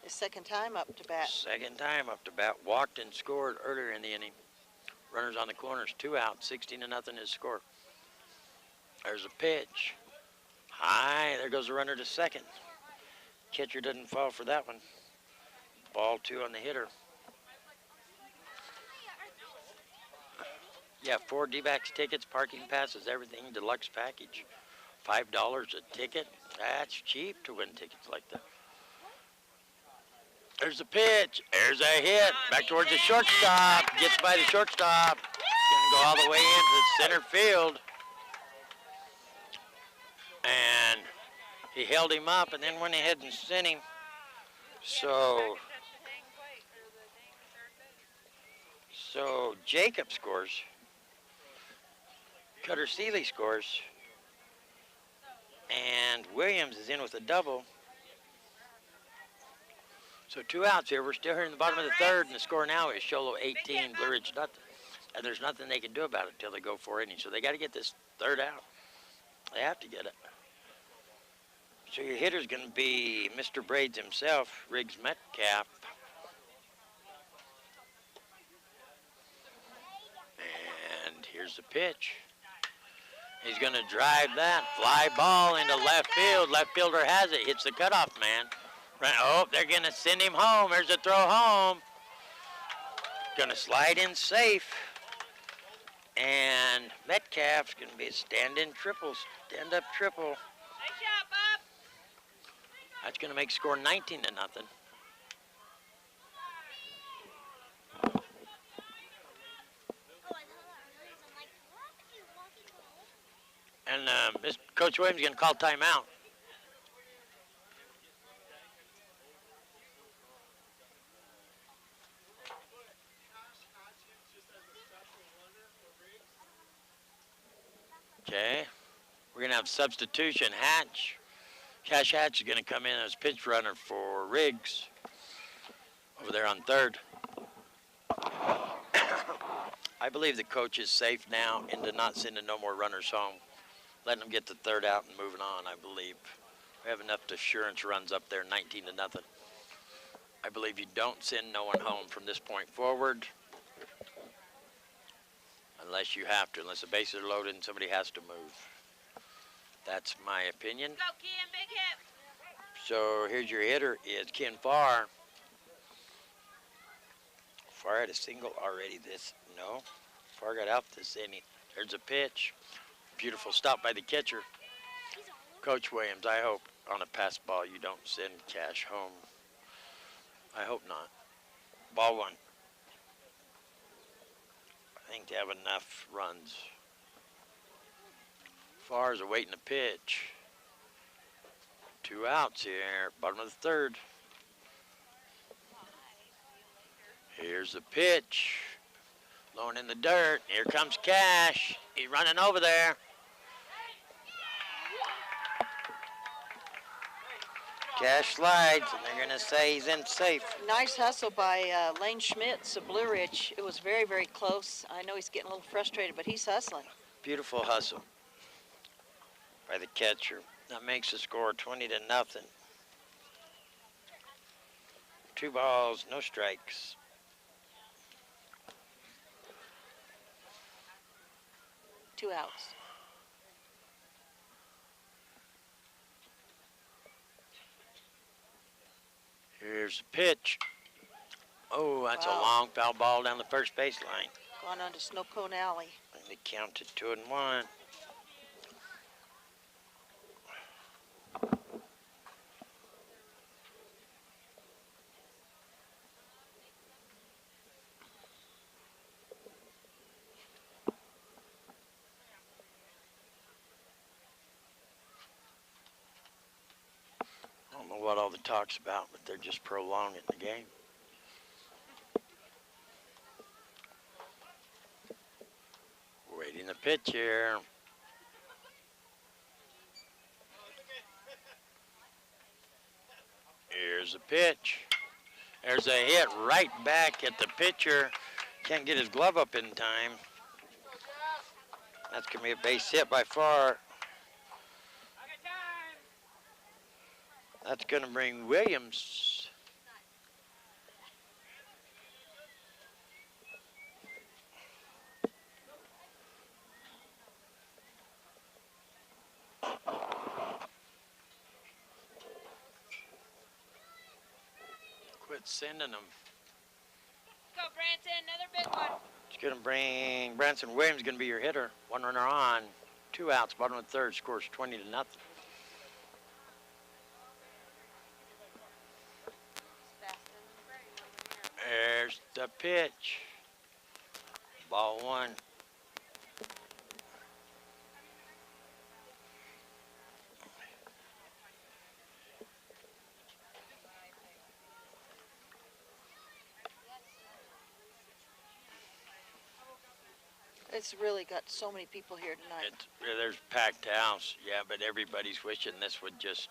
S2: His second time up to bat.
S1: Second time up to bat. Walked and scored earlier in the inning. Runners on the corners, 2 outs, 16-0 his score. There's a pitch. High, there goes the runner to second. Catcher doesn't fall for that one. Ball 2 on the hitter. Yeah, 4 D-backs tickets, parking passes, everything, deluxe package. $5 a ticket. That's cheap to win tickets like that. There's a pitch. There's a hit. Back towards the shortstop. Gets by the shortstop. Gonna go all the way into center field. And he held him up and then went ahead and sent him. So Jacob scores. Cutter Seeley scores. And Williams is in with a double. So 2 outs here. We're still here in the bottom of the third, and the score now is Sholo 18, Blue Ridge nothing. And there's nothing they can do about it until they go 4 innings. So they got to get this third out. They have to get it. So your hitter's going to be Mr. Braids himself, Riggs Metcalf. And here's the pitch. He's going to drive that fly ball into left field. Left fielder has it. Hits the cutoff man. Right. Oh, they're going to send him home. There's a throw home. Going to slide in safe. And Metcalf's going to be a stand-in triple, stand-up triple.
S6: Nice shot, Bob.
S1: That's going to make score 19-0. And Coach Williams is going to call timeout. Okay, we're going to have substitution. Cash Hatch is going to come in as pinch runner for Riggs over there on third. I believe the coach is safe now into not sending no more runners home. Letting them get the third out and moving on, I believe. We have enough assurance runs up there, 19-0. I believe you don't send no one home from this point forward. Unless you have to, unless the bases are loaded and somebody has to move. That's my opinion.
S6: Go, Ken, big hit.
S1: So here's your hitter is Ken Farr. Farr had a single already no. Farr got out this inning. There's a pitch. Beautiful stop by the catcher. Coach Williams, I hope on a pass ball you don't send Cash home. I hope not. Ball one. I think they have enough runs. Farr's awaiting a pitch. 2 outs here, bottom of the third. Here's the pitch. Blowing in the dirt. Here comes Cash. He's running over there. Cash slides, and they're going to say he's in safe.
S2: Nice hustle by Lane Schmitz of Blue Ridge. It was very, very close. I know he's getting a little frustrated, but he's hustling.
S1: Beautiful hustle by the catcher. That makes the score 20-0. 2 balls, no strikes.
S2: Two outs.
S1: Here's the pitch. Oh, that's
S2: Wow.
S1: a long foul ball down the first baseline.
S2: Going on to Snow Cone Alley.
S1: And they counted 2-1. I don't know what all the talk's about, but they're just prolonging the game. Waiting the pitch here. Here's the pitch. There's a hit right back at the pitcher. Can't get his glove up in time. That's going to be a base hit by Farr. That's going to bring Williams. Quit sending them.
S6: Go, Branson, another big one.
S1: It's going to bring Branson Williams, going to be your hitter. 1 runner on, 2 outs, bottom of the third, scores 20-0. There's the pitch. Ball 1.
S2: It's really got so many people here tonight.
S1: There's packed house, yeah, but everybody's wishing this would just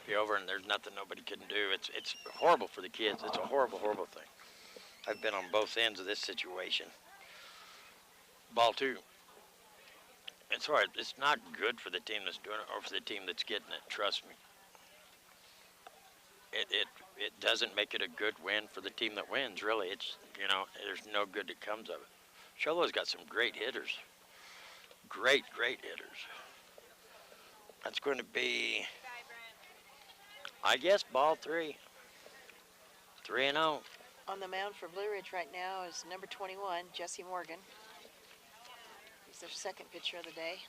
S1: be over and there's nothing nobody can do. It's horrible for the kids. It's a horrible, horrible thing. I've been on both ends of this situation. Ball 2. It's hard. It's not good for the team that's doing it or for the team that's getting it. Trust me. It doesn't make it a good win for the team that wins, really. It's, you know, there's no good that comes of it. Cholo's got some great hitters. great hitters. That's going to be, I guess, ball 3. 3-0.
S2: On the mound for Blue Ridge right now is number 21, Jesse Morgan. He's their second pitcher of the day.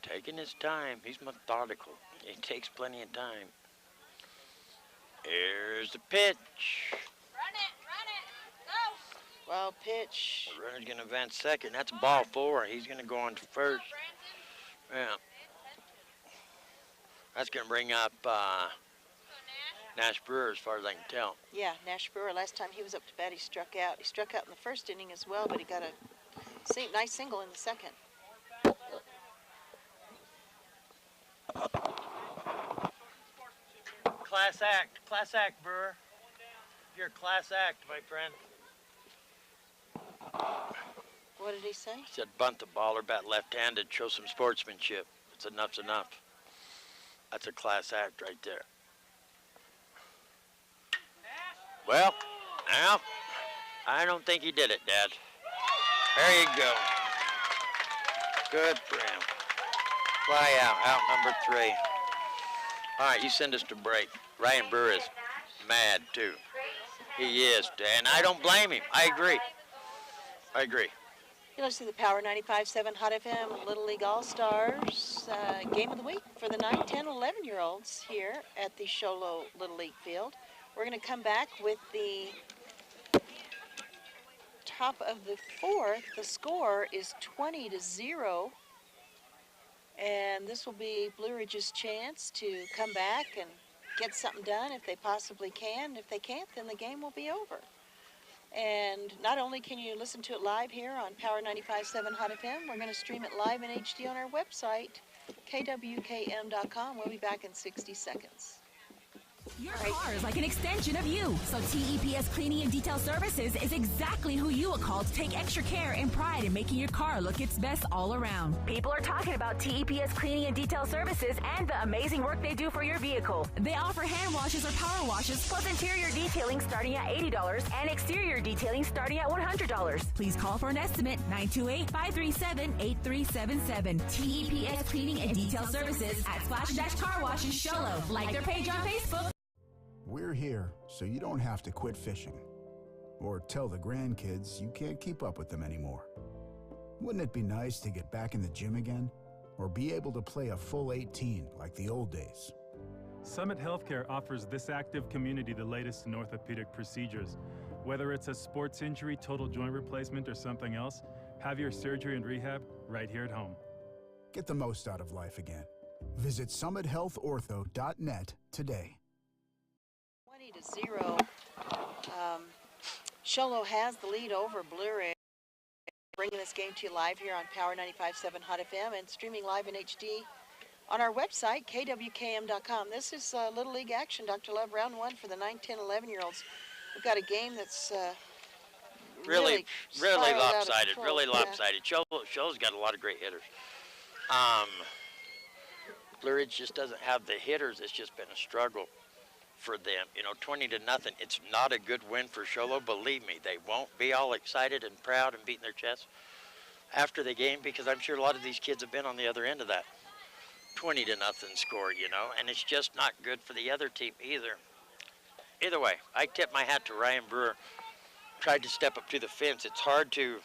S1: Taking his time. He's methodical. He takes plenty of time. Here's the pitch.
S6: Run it, go.
S2: Wild pitch.
S1: The runner's going to advance second. That's ball 4. He's going to go on to first. Yeah. That's going to bring up Nash Brewer as far as I can tell.
S2: Yeah, Nash Brewer, last time he was up to bat, he struck out. He struck out in the first inning as well, but he got a nice single in the second.
S1: Class act, Brewer. You're a class act, my friend.
S2: What did he say?
S1: He said bunt the ball or bat left-handed, show some sportsmanship. It's enough's enough. That's a class act right there. Well, now, I don't think he did it, Dad. There you go. Good for him. Fly out number 3. All right, you send us to break. Ryan Brewer is mad, too. He is, and I don't blame him. I agree.
S2: You're listening to the Power 95.7 Hot FM Little League All-Stars Game of the Week for the 9, 10, 11-year-olds here at the Sholo Little League Field. We're going to come back with the top of the 4th. The score is 20-0. And this will be Blue Ridge's chance to come back and get something done if they possibly can. If they can't, then the game will be over. And not only can you listen to it live here on Power 95.7 Hot FM, we're going to stream it live in HD on our website, kwkm.com. We'll be back in 60 seconds.
S9: Your car is like an extension of you, so TEPS Cleaning and Detail Services is exactly who you will call to take extra care and pride in making your car look its best all around. People are talking about TEPS Cleaning and Detail Services and the amazing work they do for your vehicle. They offer hand washes or power washes, plus interior detailing starting at $80 and exterior detailing starting at $100. Please call for an estimate, 928-537-8377. TEPS Cleaning and Detail Services at Splash Car Washes Sholo. Like their page on Facebook.
S3: We're here so you don't have to quit fishing or tell the grandkids you can't keep up with them anymore. Wouldn't it be nice to get back in the gym again or be able to play a full 18 like the old days?
S10: Summit Healthcare offers this active community the latest in orthopedic procedures. Whether it's a sports injury, total joint replacement, or something else, have your surgery and rehab right here at home.
S3: Get the most out of life again. Visit summithealthortho.net today.
S2: 20-0. Sholo has the lead over Blue Ridge. Bringing this game to you live here on Power 95.7 Hot FM and streaming live in HD on our website, kwkm.com. This is Little League action, Dr. Love, round 1 for the 9, 10, 11-years. We've got a game that's
S1: Really
S2: spiraled out of
S1: lopsided.
S2: control.
S1: Really
S2: Yeah.
S1: lopsided. Sholo's got a lot of great hitters. Blue Ridge just doesn't have the hitters. It's just been a struggle for them. 20-0. It's not a good win for Sholo. Believe me, they won't be all excited and proud and beating their chests after the game, because I'm sure a lot of these kids have been on the other end of that 20-0 score, and it's just not good for the other team either. Either way, I tip my hat to Ryan Brewer. Tried to step up to the fence. It's hard to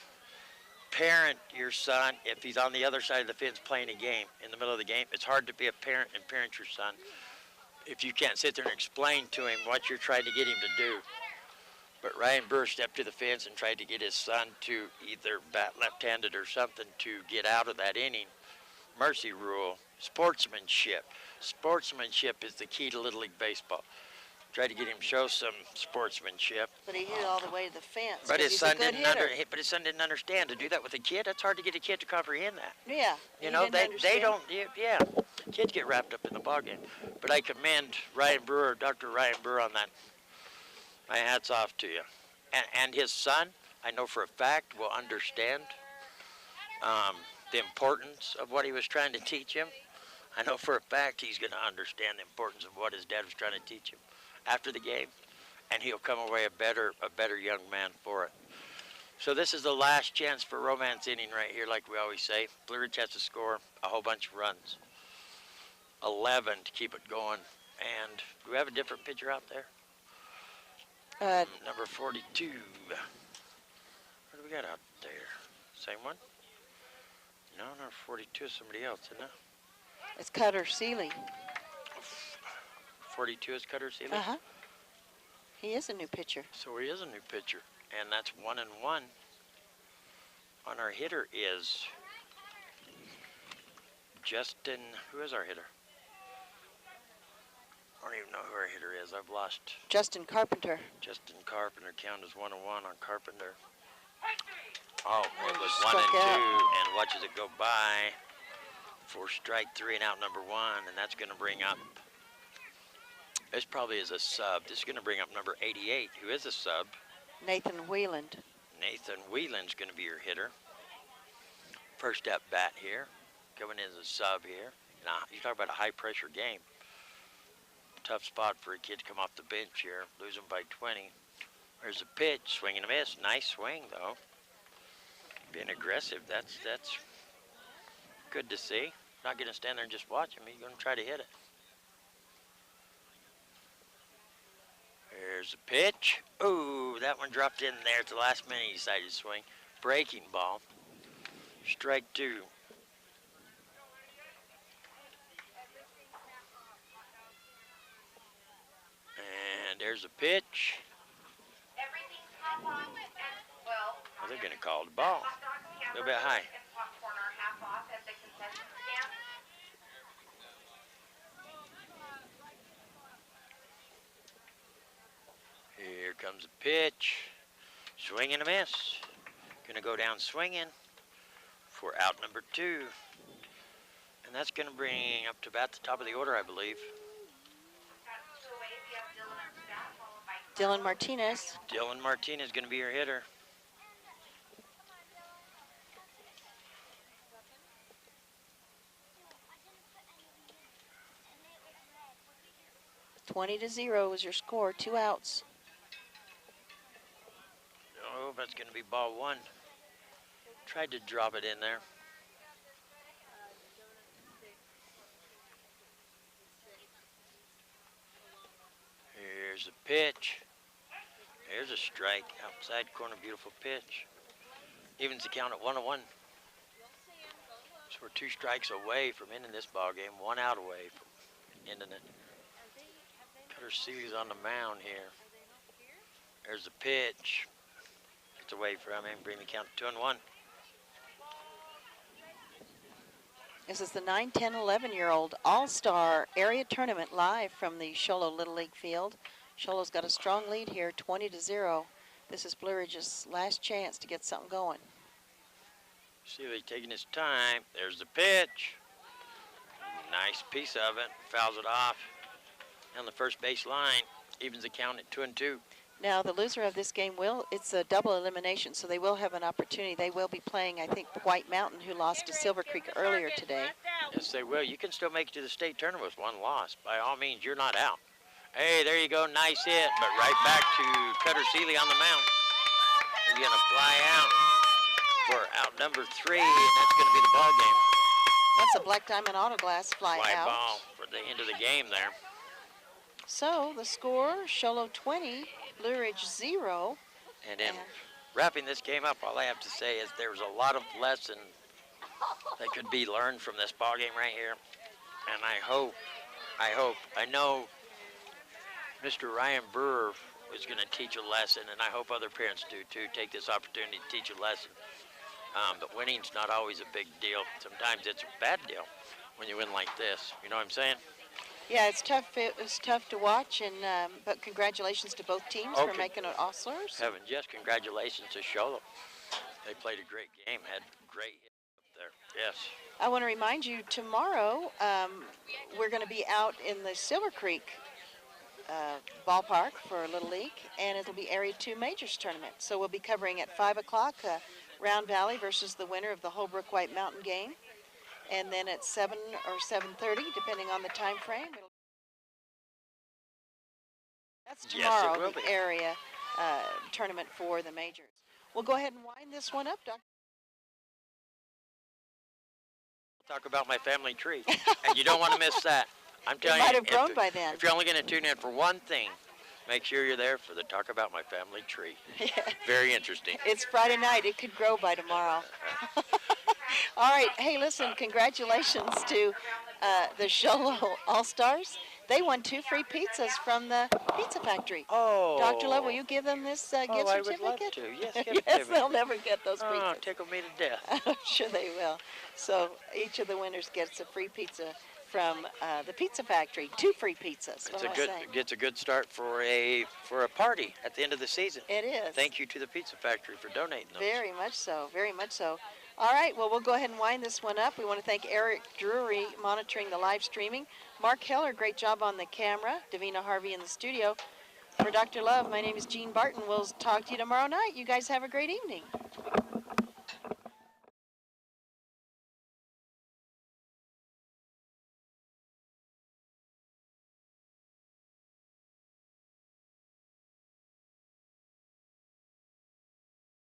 S1: parent your son if he's on the other side of the fence playing a game in the middle of the game. It's hard to be a parent and parent your son if you can't sit there and explain to him what you're trying to get him to do. But Ryan Brewer stepped to the fence and tried to get his son to either bat left-handed or something to get out of that inning. Mercy rule, sportsmanship. Sportsmanship is the key to Little League baseball. Tried to get him to show some sportsmanship.
S2: But he hit it all the way to the fence.
S1: But his son
S2: didn't
S1: But his son didn't understand to do that with a kid. That's hard to get a kid to comprehend that.
S2: Yeah.
S1: They don't. Yeah. Kids get wrapped up in the ballgame. But I commend Ryan Brewer, Dr. Ryan Brewer, on that. My hat's off to you. And his son, I know for a fact, will understand the importance of what he was trying to teach him. I know for a fact he's going to understand the importance of what his dad was trying to teach him after the game. and he'll come away a better young man for it. So this is the last chance for romance inning right here, like we always say. Blue Ridge has to score a whole bunch of runs. 11 to keep it going. And do we have a different pitcher out there? Number 42. What do we got out there? Same one? No, number 42 is somebody else, isn't it?
S2: It's Cutter Seeley.
S1: 42 is Cutter Seeley?
S2: Uh-huh. He is a new pitcher.
S1: So he is a new pitcher. And that's 1-1. On our hitter is Justin. Who is our hitter? I don't even know who our hitter is. I've lost.
S2: Justin Carpenter.
S1: Justin Carpenter. Count as 1-1 on Carpenter. Oh, it was
S2: Struck
S1: 1 and 2,
S2: out.
S1: and watches it go by for strike 3 and out number 1, and that's going to bring up. This probably is a sub. This is going to bring up number 88, who is a sub.
S2: Nathan Wheeland.
S1: Nathan Wheeland's going to be your hitter. First at bat here, coming in as a sub here. Now, you talk about a high-pressure game. Tough spot for a kid to come off the bench here. Losing by 20. There's a pitch, swing and a miss. Nice swing, though. Being aggressive, that's good to see. Not going to stand there and just watch him. He's going to try to hit it. There's a pitch. Ooh, that one dropped in there at the last minute. He decided to swing. Breaking ball. Strike 2. And there's a pitch. Well, they're going to call the ball. A little bit high. Here comes a pitch. Swing and a miss. Going to go down swinging for out number 2. And that's going to bring up to about the top of the order, I believe.
S2: Dylan Martinez.
S1: Dylan Martinez is going to be your hitter.
S2: (20-0) was your score. 2 outs.
S1: Oh, that's going to be ball 1. Tried to drop it in there. Here's a pitch. Here's a strike. Outside corner, beautiful pitch. Evens the count at 1-1. So we're 2 strikes away from ending this ball game. 1 out away from ending it. Cutter Seeley's on the mound here. There's a pitch. Gets away from him. Bring the count to 2-1.
S2: This is the 9, 10, 11-year-old All-Star Area Tournament live from the Sholo Little League field. Sholo's got a strong lead here, 20-0. This is Blue Ridge's last chance to get something going.
S1: Seeley taking his time. There's the pitch. Nice piece of it. Fouls it off. On the first base line. Evens the count at 2-2.
S2: Now, the loser of this game it's a double elimination, so they will have an opportunity. They will be playing, I think, White Mountain, who lost to Silver Creek earlier today.
S1: Yes, they will. You can still make it to the state tournament with 1 loss. By all means, you're not out. Hey, there you go. Nice hit. But right back to Cutter Seeley on the mound. He's going to fly out for out number 3, and that's going to be the ball game.
S2: That's a Black Diamond Autoglass fly out.
S1: Ball for the end of the game there.
S2: So the score, Sholo 20, Blue Ridge 0.
S1: And then wrapping this game up, all I have to say is there's a lot of lessons that could be learned from this ball game right here. And I know Mr. Ryan Brewer is going to teach a lesson, and I hope other parents do too. Take this opportunity to teach a lesson. But winning's not always a big deal. Sometimes it's a bad deal when you win like this. You know what I'm saying?
S2: Yeah, it's tough. It was tough to watch, and but congratulations to both teams for making it Allstars.
S1: Heavens, yes, congratulations to Sholo. They played a great game, had great hits up there. Yes.
S2: I want to remind you, tomorrow we're going to be out in the Silver Creek ballpark for Little League, and it'll be Area 2 Majors tournament. So we'll be covering at 5 o'clock Round Valley versus the winner of the Holbrook White Mountain game. And then at 7 or 7:30, depending on the time frame. That's
S1: Yes, it
S2: tomorrow,
S1: will
S2: the
S1: be.
S2: area tournament for the majors. We'll go ahead and wind this one up, Dr.
S1: Talk about my family tree, and you don't want to miss that. I'm
S2: It
S1: telling
S2: might
S1: you,
S2: have grown by then.
S1: if you're only going to tune in for one thing, make sure you're there for the Talk About My Family Tree.
S2: Yeah.
S1: Very interesting.
S2: It's Friday night. It could grow by tomorrow. All right. Hey, listen, congratulations to the Sholo All-Stars. They won 2 free pizzas from the Pizza Factory.
S1: Oh.
S2: Dr. Love, will you give them this gift
S1: I
S2: certificate?
S1: would love to. Yes, give it
S2: Yes,
S1: to me.
S2: they'll never get those
S1: Oh,
S2: pizzas.
S1: tickle me to death.
S2: I'm sure they will. So each of the winners gets a free pizza from the Pizza Factory. 2 free pizzas.
S1: Gets a good start for a party at the end of the season.
S2: It is.
S1: Thank you to the Pizza Factory for donating those.
S2: Very much so. Very much so. All right, well, we'll go ahead and wind this one up. We want to thank Eric Drury monitoring the live streaming. Mark Heller, great job on the camera. Davina Harvey in the studio. For Dr. Love, my name is Jean Barton. We'll talk to you tomorrow night. You guys have a great evening.